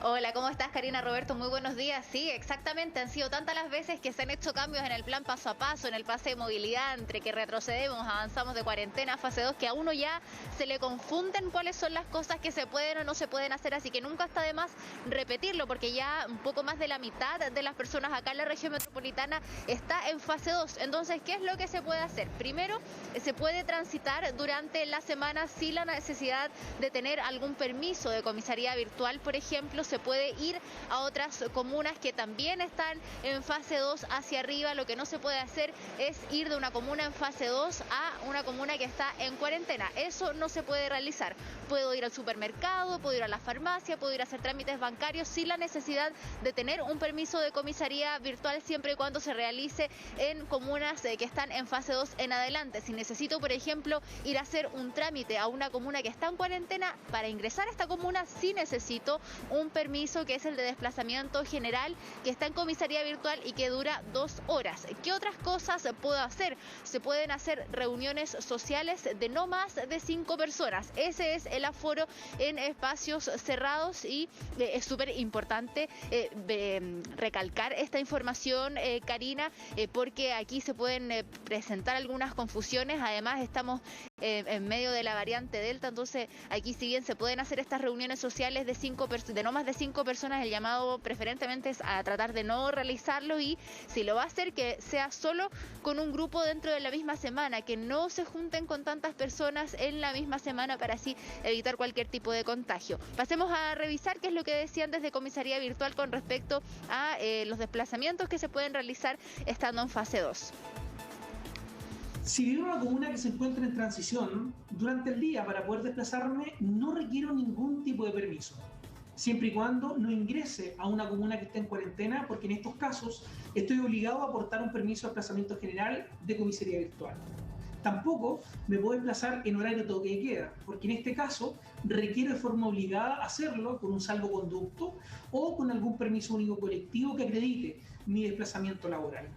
Hola, ¿cómo estás, Karina, Roberto? Muy buenos días. Sí, exactamente. Han sido tantas las veces que se han hecho cambios en el plan paso a paso, en el pase de movilidad, entre que retrocedemos, avanzamos de cuarentena a fase 2, que a uno ya se le confunden cuáles son las cosas que se pueden o no se pueden hacer. Así que nunca está de más repetirlo, porque ya un poco más de la mitad de las personas acá en la región metropolitana está en fase 2. Entonces, ¿qué es lo que se puede hacer? Primero, se puede transitar durante la semana sin la necesidad de tener algún permiso de comisaría virtual, por ejemplo. Se se puede ir a otras comunas que también están en fase 2 hacia arriba. Lo que no se puede hacer es ir de una comuna en fase 2 a una comuna que está en cuarentena. Eso no se puede realizar. Puedo ir al supermercado, puedo ir a la farmacia, puedo ir a hacer trámites bancarios sin la necesidad de tener un permiso de comisaría virtual, siempre y cuando se realice en comunas que están en fase 2 en adelante. Si necesito, por ejemplo, ir a hacer un trámite a una comuna que está en cuarentena, para ingresar a esta comuna sí necesito un permiso, que es el de desplazamiento general, que está en comisaría virtual y que dura 2 horas. ¿Qué otras cosas puedo hacer? Se pueden hacer reuniones sociales de no más de 5 personas. Ese es el aforo en espacios cerrados y es súper importante recalcar esta información, Karina, porque aquí se pueden presentar algunas confusiones. Además, estamos en medio de la variante Delta, entonces aquí si bien se pueden hacer estas reuniones sociales de no más de 5 personas, el llamado preferentemente es a tratar de no realizarlo, y si lo va a hacer, que sea solo con un grupo dentro de la misma semana, que no se junten con tantas personas en la misma semana para así evitar cualquier tipo de contagio. Pasemos a revisar qué es lo que decían desde Comisaría Virtual con respecto a los desplazamientos que se pueden realizar estando en fase 2. Si vivo en una comuna que se encuentra en transición, durante el día para poder desplazarme no requiero ningún tipo de permiso, siempre y cuando no ingrese a una comuna que esté en cuarentena, porque en estos casos estoy obligado a aportar un permiso de desplazamiento general de comisaría virtual. Tampoco me puedo desplazar en horario de toque de queda, porque en este caso requiero de forma obligada hacerlo con un salvoconducto o con algún permiso único colectivo que acredite mi desplazamiento laboral.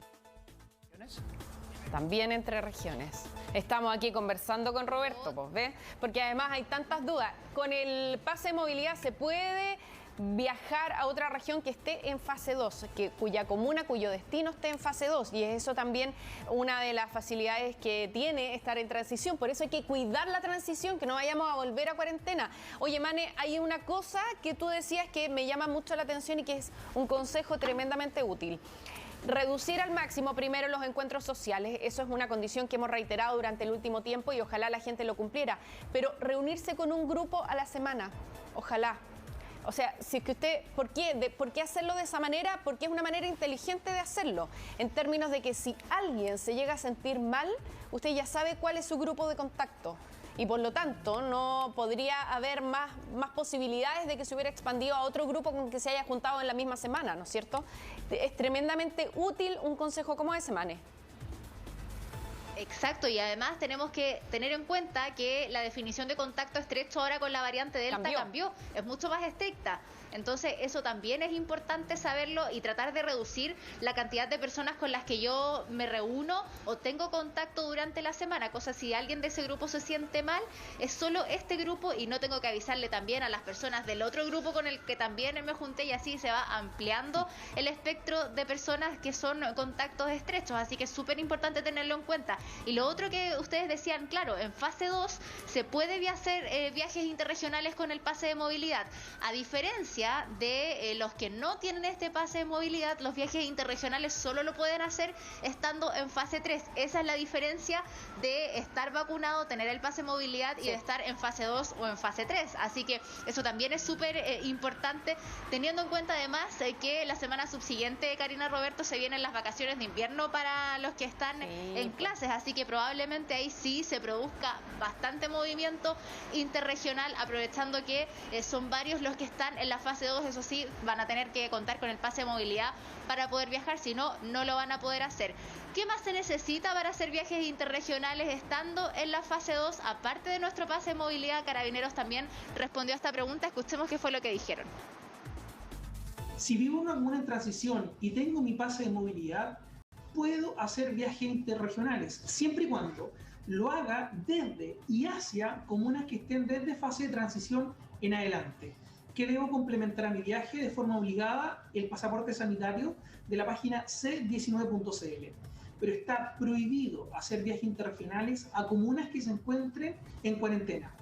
También entre regiones. Estamos aquí conversando con Roberto, pues, ¿ves? Porque además hay tantas dudas. Con el pase de movilidad se puede viajar a otra región que esté en fase 2, cuya comuna, cuyo destino esté en fase 2, y es eso también una de las facilidades que tiene estar en transición. Por eso hay que cuidar la transición, que no vayamos a volver a cuarentena. Oye, Mane, hay una cosa que tú decías que me llama mucho la atención y que es un consejo tremendamente útil. Reducir al máximo primero los encuentros sociales, eso es una condición que hemos reiterado durante el último tiempo y ojalá la gente lo cumpliera, pero reunirse con un grupo a la semana, ojalá. O sea, si es que usted, ¿por qué hacerlo de esa manera? Porque es una manera inteligente de hacerlo, en términos de que si alguien se llega a sentir mal, usted ya sabe cuál es su grupo de contacto. Y por lo tanto no podría haber más posibilidades de que se hubiera expandido a otro grupo con que se haya juntado en la misma semana, ¿no es cierto? Es tremendamente útil un consejo como ese, Mane. Exacto, y además tenemos que tener en cuenta que la definición de contacto estrecho ahora con la variante Delta cambió, es mucho más estricta. Entonces eso también es importante saberlo y tratar de reducir la cantidad de personas con las que yo me reúno o tengo contacto durante la semana, cosa si alguien de ese grupo se siente mal, es solo este grupo y no tengo que avisarle también a las personas del otro grupo con el que también me junté, y así se va ampliando el espectro de personas que son contactos estrechos, así que es súper importante tenerlo en cuenta. Y lo otro que ustedes decían, claro, en fase 2 se puede hacer viajes interregionales con el pase de movilidad, a diferencia de los que no tienen este pase de movilidad, los viajes interregionales solo lo pueden hacer estando en fase 3. Esa es la diferencia de estar vacunado, tener el pase de movilidad y de estar en fase 2 o en fase 3. Así que eso también es súper importante, teniendo en cuenta además que la semana subsiguiente, Karina, Roberto, se vienen las vacaciones de invierno para los que están en clases, así que probablemente ahí sí se produzca bastante movimiento interregional, aprovechando que son varios los que están en la fase 2, eso sí, van a tener que contar con el pase de movilidad para poder viajar, si no, no lo van a poder hacer. ¿Qué más se necesita para hacer viajes interregionales estando en la fase 2? Aparte de nuestro pase de movilidad, Carabineros también respondió a esta pregunta, escuchemos qué fue lo que dijeron. Si vivo en una comuna en transición y tengo mi pase de movilidad, puedo hacer viajes interregionales, siempre y cuando lo haga desde y hacia comunas que estén desde fase de transición en adelante. Que debo complementar a mi viaje de forma obligada el pasaporte sanitario de la página c19.cl. Pero está prohibido hacer viajes interregionales a comunas que se encuentren en cuarentena.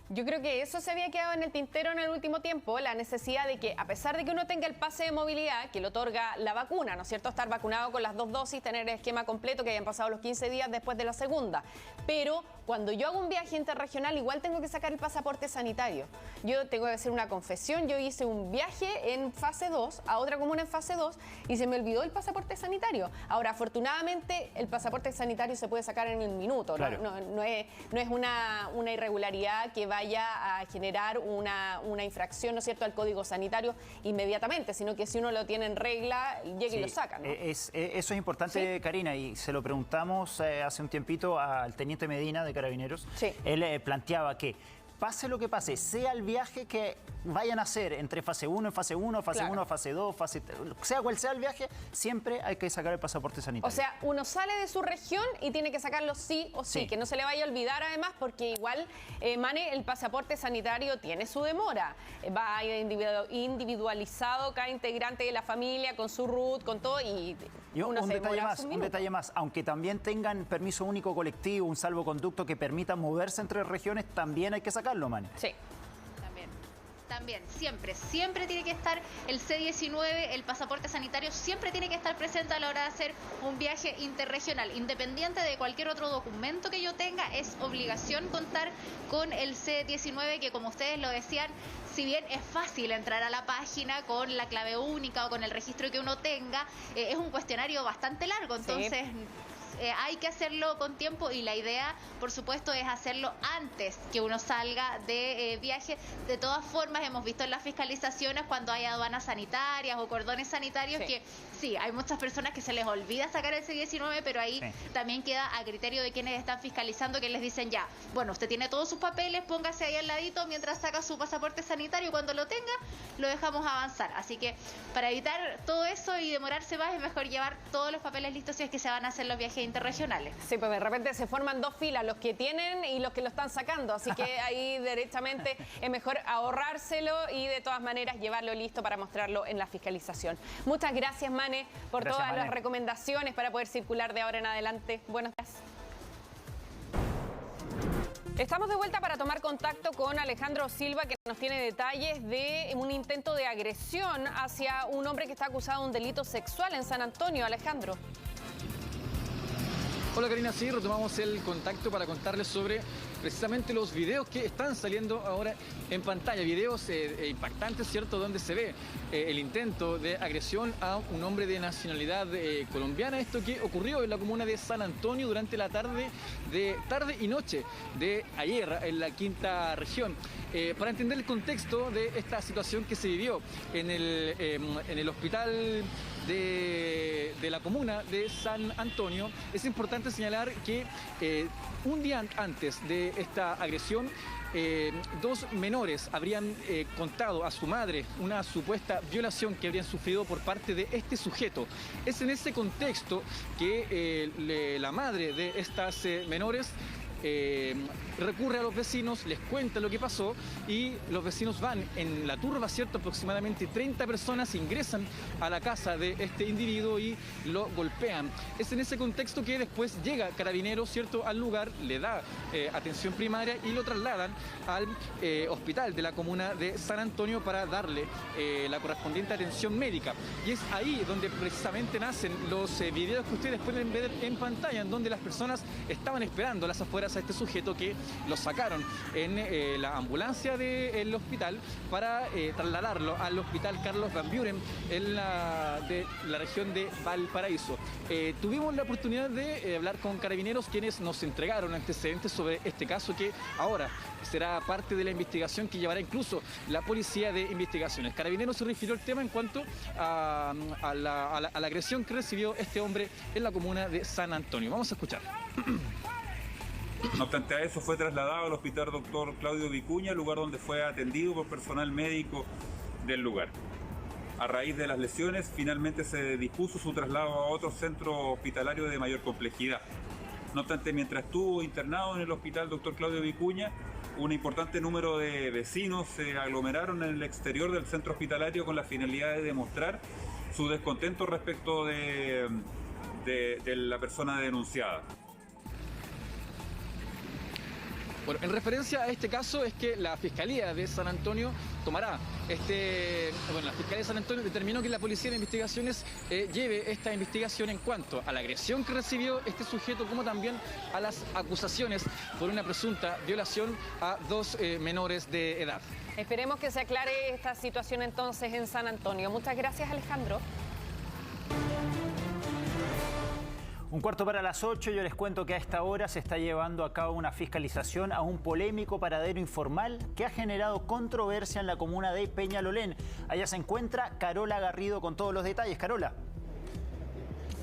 Yo creo que eso se había quedado en el tintero en el último tiempo, la necesidad de que, a pesar de que uno tenga el pase de movilidad que le otorga la vacuna, ¿no es cierto?, estar vacunado con las 2 dosis, tener el esquema completo, que hayan pasado los 15 días después de la segunda, pero cuando yo hago un viaje interregional igual tengo que sacar el pasaporte sanitario. Yo tengo que hacer una confesión, yo hice un viaje en fase 2 a otra comuna en fase 2 y se me olvidó el pasaporte sanitario. Ahora, afortunadamente, el pasaporte sanitario se puede sacar en un minuto, claro. No es una irregularidad que vaya a generar una infracción, ¿no es cierto?, al código sanitario inmediatamente, sino que si uno lo tiene en regla, llega y lo saca, ¿no? Eso es importante, ¿sí? Karina, y se lo preguntamos hace un tiempito al teniente Medina de Carabineros. Sí. Él planteaba que pase lo que pase, sea el viaje que vayan a hacer entre fase 1 en fase 1, fase 1, fase 2, fase 3, sea cual sea el viaje, siempre hay que sacar el pasaporte sanitario. O sea, uno sale de su región y tiene que sacarlo sí o sí, que no se le vaya a olvidar además, porque igual, Mane, el pasaporte sanitario tiene su demora. Va individualizado cada integrante de la familia, con su RUT, con todo, y uno se demora un detalle más, aunque también tengan permiso único colectivo, un salvoconducto que permita moverse entre regiones, también hay que sacarlo, Mane. Sí. También, siempre tiene que estar el C19, el pasaporte sanitario, siempre tiene que estar presente a la hora de hacer un viaje interregional. Independiente de cualquier otro documento que yo tenga, es obligación contar con el C19, que como ustedes lo decían, si bien es fácil entrar a la página con la clave única o con el registro que uno tenga, es un cuestionario bastante largo, entonces... Sí. Hay que hacerlo con tiempo y la idea, por supuesto, es hacerlo antes que uno salga de viaje. De todas formas, hemos visto en las fiscalizaciones cuando hay aduanas sanitarias o cordones sanitarios que sí, hay muchas personas que se les olvida sacar el C19, pero ahí también queda a criterio de quienes están fiscalizando, que les dicen ya, bueno, usted tiene todos sus papeles, póngase ahí al ladito mientras saca su pasaporte sanitario, cuando lo tenga, lo dejamos avanzar. Así que para evitar todo eso y demorarse más, es mejor llevar todos los papeles listos si es que se van a hacer los viajes interregionales. Sí, pues de repente se forman dos filas, los que tienen y los que lo están sacando, así que ahí derechamente es mejor ahorrárselo y de todas maneras llevarlo listo para mostrarlo en la fiscalización. Muchas gracias, Mane, por todas las recomendaciones para poder circular de ahora en adelante. Buenos días. Estamos de vuelta para tomar contacto con Alejandro Silva, que nos tiene detalles de un intento de agresión hacia un hombre que está acusado de un delito sexual en San Antonio. Alejandro. Hola Karina, sí, retomamos el contacto para contarles sobre precisamente los videos que están saliendo ahora en pantalla, videos impactantes, ¿cierto?, donde se ve el intento de agresión a un hombre de nacionalidad colombiana, esto que ocurrió en la comuna de San Antonio durante la tarde y noche de ayer en la quinta región. Para entender el contexto de esta situación que se vivió en el hospital de la comuna de San Antonio, es importante señalar que un día antes de esta agresión, dos menores habrían contado a su madre una supuesta violación que habrían sufrido por parte de este sujeto. Es en ese contexto que la madre de estas menores recurre a los vecinos, les cuenta lo que pasó y los vecinos van en la turba, ¿cierto? Aproximadamente 30 personas ingresan a la casa de este individuo y lo golpean. Es en ese contexto que después llega Carabineros, ¿cierto?, al lugar, le da atención primaria y lo trasladan al hospital de la comuna de San Antonio para darle la correspondiente atención médica. Y es ahí donde precisamente nacen los videos que ustedes pueden ver en pantalla, en donde las personas estaban esperando a las afueras a este sujeto que lo sacaron en la ambulancia del hospital para trasladarlo al hospital Carlos Van Buren de la región de Valparaíso. Tuvimos la oportunidad de hablar con Carabineros, quienes nos entregaron antecedentes sobre este caso que ahora será parte de la investigación que llevará incluso la Policía de Investigaciones. Carabineros se refirió al tema en cuanto a la agresión que recibió este hombre en la comuna de San Antonio. Vamos a escuchar. No obstante a eso, fue trasladado al hospital Dr. Claudio Vicuña, lugar donde fue atendido por personal médico del lugar. A raíz de las lesiones, finalmente se dispuso su traslado a otro centro hospitalario de mayor complejidad. No obstante, mientras estuvo internado en el hospital Dr. Claudio Vicuña, un importante número de vecinos se aglomeraron en el exterior del centro hospitalario con la finalidad de demostrar su descontento respecto de la persona denunciada. Bueno, en referencia a este caso es que la Fiscalía de San Antonio tomará la Fiscalía de San Antonio determinó que la Policía de Investigaciones lleve esta investigación en cuanto a la agresión que recibió este sujeto, como también a las acusaciones por una presunta violación a 2 menores de edad. Esperemos que se aclare esta situación entonces en San Antonio. Muchas gracias, Alejandro. 7:15, yo les cuento que a esta hora se está llevando a cabo una fiscalización a un polémico paradero informal que ha generado controversia en la comuna de Peñalolén. Allá se encuentra Carola Garrido con todos los detalles. Carola.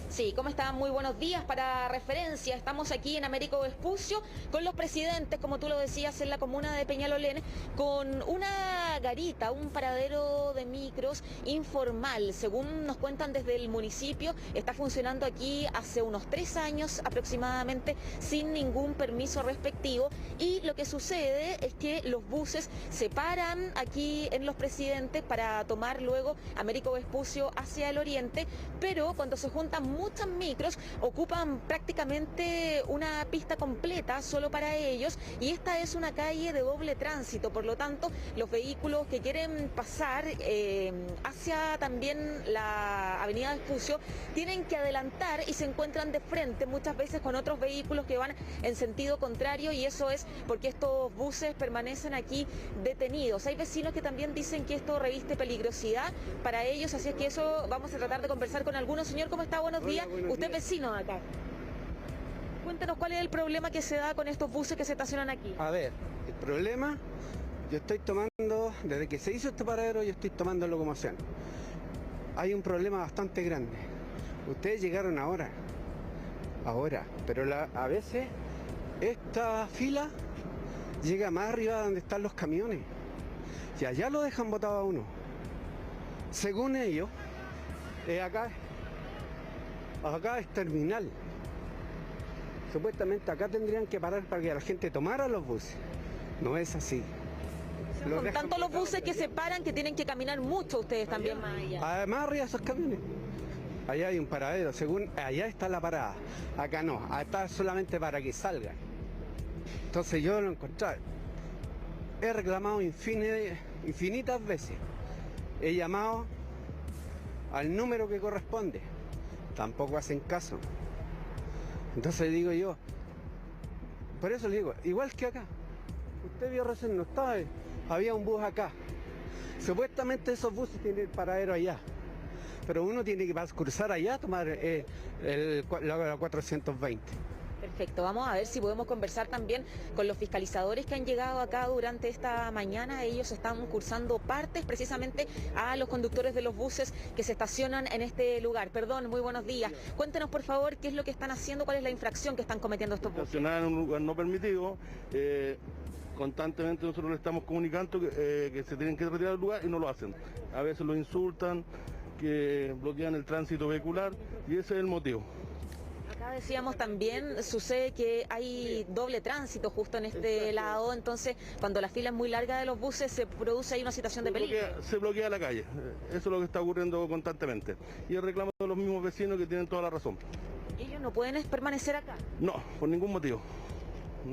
Sí, ¿cómo están? Muy buenos días. Para referencia, estamos aquí en Américo Vespucio con los presidentes, como tú lo decías, en la comuna de Peñalolén, con una garita, un paradero de micros informal. Según nos cuentan desde el municipio, está funcionando aquí hace unos 3 años aproximadamente, sin ningún permiso respectivo. Y lo que sucede es que los buses se paran aquí en Los Presidentes para tomar luego Américo Vespucio hacia el oriente, pero cuando se juntan muchas micros ocupan prácticamente una pista completa solo para ellos, y esta es una calle de doble tránsito, por lo tanto los vehículos que quieren pasar hacia también la avenida Vespucio tienen que adelantar y se encuentran de frente muchas veces con otros vehículos que van en sentido contrario, y eso es porque estos buses permanecen aquí detenidos. Hay vecinos que también dicen que esto reviste peligrosidad para ellos, así es que eso vamos a tratar de conversar con algunos. Señor, ¿cómo está? Buenos días. Usted es vecino de acá. Cuéntenos cuál es el problema que se da con estos buses que se estacionan aquí. A ver, el problema, yo estoy tomando, desde que se hizo este paradero, yo estoy tomando locomoción. Hay un problema bastante grande. Ustedes llegaron ahora, pero a veces esta fila llega más arriba donde están los camiones y allá lo dejan botado a uno. Según ellos, acá es terminal. Supuestamente acá tendrían que parar para que la gente tomara los buses. No es así. Son tanto los buses que se paran que tienen que caminar mucho ustedes también más allá. Además arriba de esos camiones. Allá hay un paradero, según allá está la parada. Acá no, acá es solamente para que salgan. Entonces yo lo encontré. He reclamado infinitas veces. He llamado al número que corresponde. Tampoco hacen caso. Entonces digo yo, por eso le digo, igual que acá. Usted vio recién, no estaba, había un bus acá. Supuestamente esos buses tienen el paradero allá. Pero uno tiene que cruzar allá a tomar la 420. Perfecto, vamos a ver si podemos conversar también con los fiscalizadores que han llegado acá durante esta mañana. Ellos están cursando partes precisamente a los conductores de los buses que se estacionan en este lugar. Perdón, muy buenos días. Cuéntenos por favor qué es lo que están haciendo, cuál es la infracción que están cometiendo estos buses. Estacionar en un lugar no permitido. Constantemente nosotros le estamos comunicando que se tienen que retirar del lugar y no lo hacen. A veces lo insultan, que bloquean el tránsito vehicular, y ese es el motivo. Acá decíamos también, sucede que hay doble tránsito justo en este lado, entonces cuando la fila es muy larga de los buses se produce ahí una situación de peligro. Se bloquea la calle, eso es lo que está ocurriendo constantemente. Y el reclamo de los mismos vecinos que tienen toda la razón. ¿Ellos no pueden permanecer acá? No, por ningún motivo.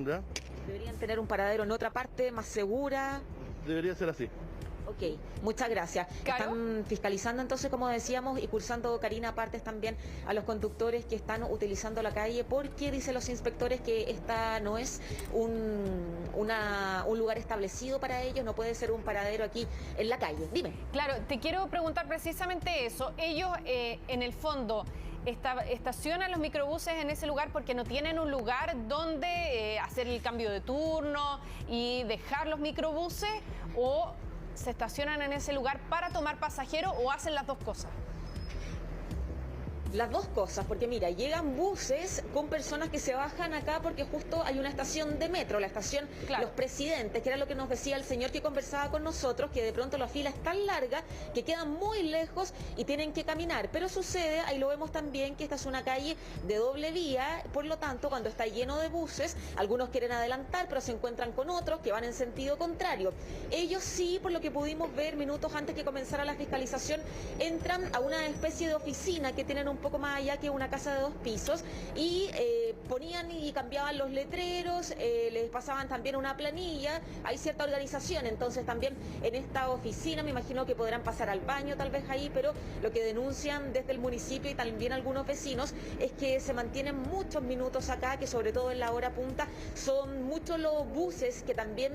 ¿Ya? ¿Deberían tener un paradero en otra parte más segura? Debería ser así. Ok, muchas gracias. Están fiscalizando entonces, como decíamos, y cursando, Karina, partes también a los conductores que están utilizando la calle, porque dicen los inspectores que esta no es un lugar establecido para ellos, no puede ser un paradero aquí en la calle. Dime. Claro, te quiero preguntar precisamente eso. Ellos, en el fondo, estacionan los microbuses en ese lugar porque no tienen un lugar donde hacer el cambio de turno y dejar los microbuses, o se estacionan en ese lugar para tomar pasajeros, o hacen las dos cosas. Las dos cosas, porque mira, llegan buses con personas que se bajan acá porque justo hay una estación de metro, la estación Los Presidentes, que era lo que nos decía el señor que conversaba con nosotros, que de pronto la fila es tan larga que quedan muy lejos y tienen que caminar. Pero sucede, ahí lo vemos también, que esta es una calle de doble vía, por lo tanto, cuando está lleno de buses, algunos quieren adelantar, pero se encuentran con otros que van en sentido contrario. Ellos sí, por lo que pudimos ver minutos antes que comenzara la fiscalización, entran a una especie de oficina que tienen un poco más allá que una casa de 2 pisos, y ponían y cambiaban los letreros, les pasaban también una planilla, hay cierta organización, entonces también en esta oficina me imagino que podrán pasar al baño tal vez ahí, pero lo que denuncian desde el municipio y también algunos vecinos es que se mantienen muchos minutos acá, que sobre todo en la hora punta son muchos los buses que también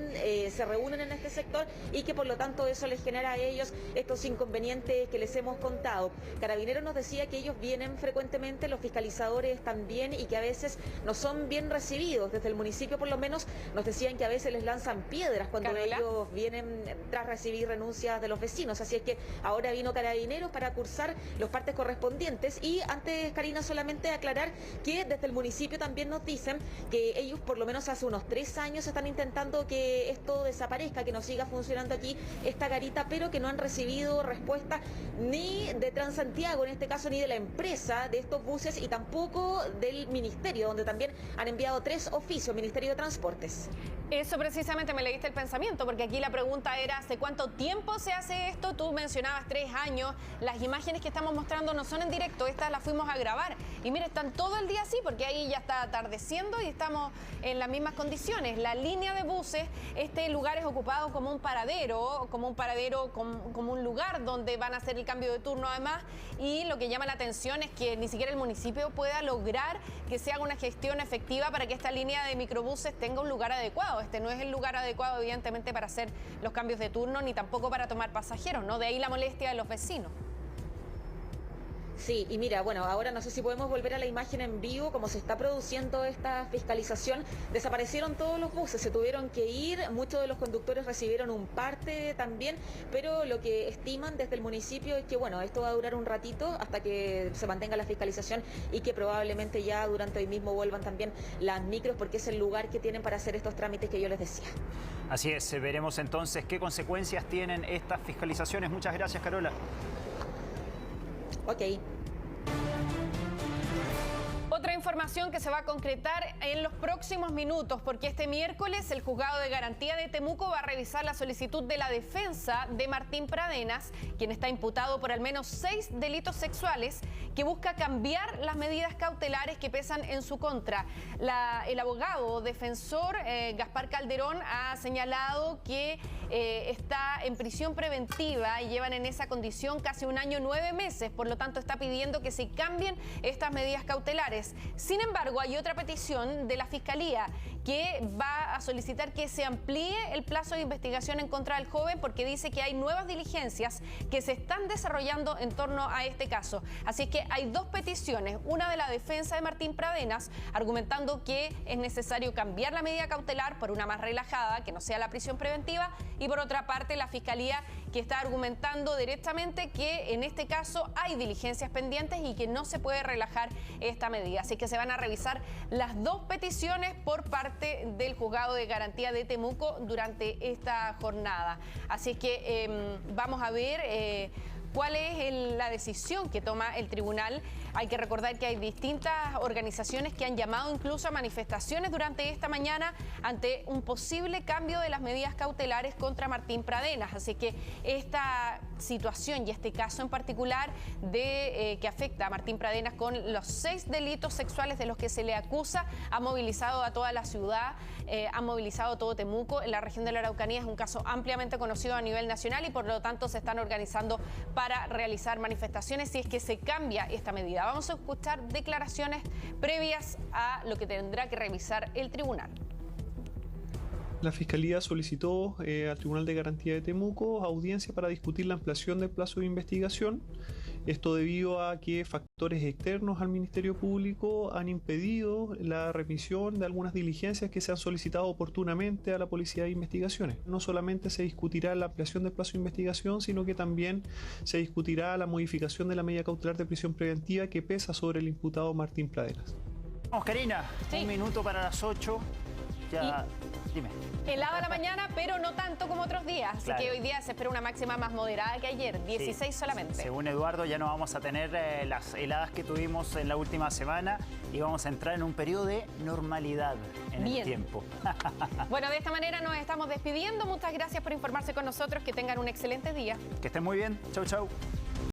se reúnen en este sector y que por lo tanto eso les genera a ellos estos inconvenientes que les hemos contado. Carabineros nos decía que ellos vienen frecuentemente, los fiscalizadores también, y que a veces no son bien recibidos. Desde el municipio por lo menos nos decían que a veces les lanzan piedras cuando ellos vienen tras recibir renuncias de los vecinos. Así es que ahora vino Carabineros para cursar los partes correspondientes. Y antes, Karina, solamente aclarar que desde el municipio también nos dicen que ellos por lo menos hace unos 3 años están intentando que esto desaparezca, que no siga funcionando aquí esta garita, pero que no han recibido respuesta ni de Transantiago, en este caso, ni de la empresa de estos buses y tampoco del ministerio, donde también han enviado 3 oficios, Ministerio de Transportes. Eso precisamente me leíste el pensamiento, porque aquí la pregunta era ¿hace cuánto tiempo se hace esto? Tú mencionabas 3 años, las imágenes que estamos mostrando no son en directo, estas las fuimos a grabar. Y mire, están todo el día así, porque ahí ya está atardeciendo y estamos en las mismas condiciones. La línea de buses, este lugar es ocupado como un paradero, como un lugar donde van a hacer el cambio de turno además, y lo que llama la atención es que ni siquiera el municipio pueda lograr que se haga una gestión efectiva para que esta línea de microbuses tenga un lugar adecuado. Este no es el lugar adecuado, evidentemente, para hacer los cambios de turno, ni tampoco para tomar pasajeros, ¿no? De ahí la molestia de los vecinos. Sí, y mira, bueno, ahora no sé si podemos volver a la imagen en vivo, como se está produciendo esta fiscalización. Desaparecieron todos los buses, se tuvieron que ir, muchos de los conductores recibieron un parte también, pero lo que estiman desde el municipio es que, bueno, esto va a durar un ratito hasta que se mantenga la fiscalización y que probablemente ya durante hoy mismo vuelvan también las micros, porque es el lugar que tienen para hacer estos trámites que yo les decía. Así es, veremos entonces qué consecuencias tienen estas fiscalizaciones. Muchas gracias, Carola. Ok. Otra información que se va a concretar en los próximos minutos, porque este miércoles el Juzgado de Garantía de Temuco va a revisar la solicitud de la defensa de Martín Pradenas, quien está imputado por al menos 6 delitos sexuales, que busca cambiar las medidas cautelares que pesan en su contra. El abogado defensor Gaspar Calderón ha señalado que está en prisión preventiva y llevan en esa condición casi 1 año 9 meses, por lo tanto está pidiendo que se cambien estas medidas cautelares. Sin embargo, hay otra petición de la Fiscalía que va a solicitar que se amplíe el plazo de investigación en contra del joven, porque dice que hay nuevas diligencias que se están desarrollando en torno a este caso. Así es que hay 2 peticiones, una de la defensa de Martín Pradenas, argumentando que es necesario cambiar la medida cautelar por una más relajada, que no sea la prisión preventiva, y por otra parte la Fiscalía, que está argumentando directamente que en este caso hay diligencias pendientes y que no se puede relajar esta medida. Así que se van a revisar las 2 peticiones por parte del Juzgado de Garantía de Temuco durante esta jornada. Así que vamos a ver cuál es la decisión que toma el tribunal. Hay que recordar que hay distintas organizaciones que han llamado incluso a manifestaciones durante esta mañana ante un posible cambio de las medidas cautelares contra Martín Pradenas. Así que esta situación y este caso en particular que afecta a Martín Pradenas con los 6 delitos sexuales de los que se le acusa ha movilizado a toda la ciudad, ha movilizado a todo Temuco. En la región de la Araucanía es un caso ampliamente conocido a nivel nacional y por lo tanto se están organizando para realizar manifestaciones si es que se cambia esta medida. Vamos a escuchar declaraciones previas a lo que tendrá que revisar el tribunal. La Fiscalía solicitó al Tribunal de Garantía de Temuco audiencia para discutir la ampliación del plazo de investigación. Esto debido a que factores externos al Ministerio Público han impedido la remisión de algunas diligencias que se han solicitado oportunamente a la Policía de Investigaciones. No solamente se discutirá la ampliación del plazo de investigación, sino que también se discutirá la modificación de la medida cautelar de prisión preventiva que pesa sobre el imputado Martín Pradenas. Vamos, Karina, sí. 1 minuto para las 8. Ya, dime. Helada la mañana, pero no tanto como otros días. Así que hoy día se espera una máxima más moderada que ayer, 16 solamente. Según Eduardo, ya no vamos a tener las heladas que tuvimos en la última semana y vamos a entrar en un periodo de normalidad en el tiempo. Bueno, de esta manera nos estamos despidiendo. Muchas gracias por informarse con nosotros. Que tengan un excelente día. Que estén muy bien. Chau, chau.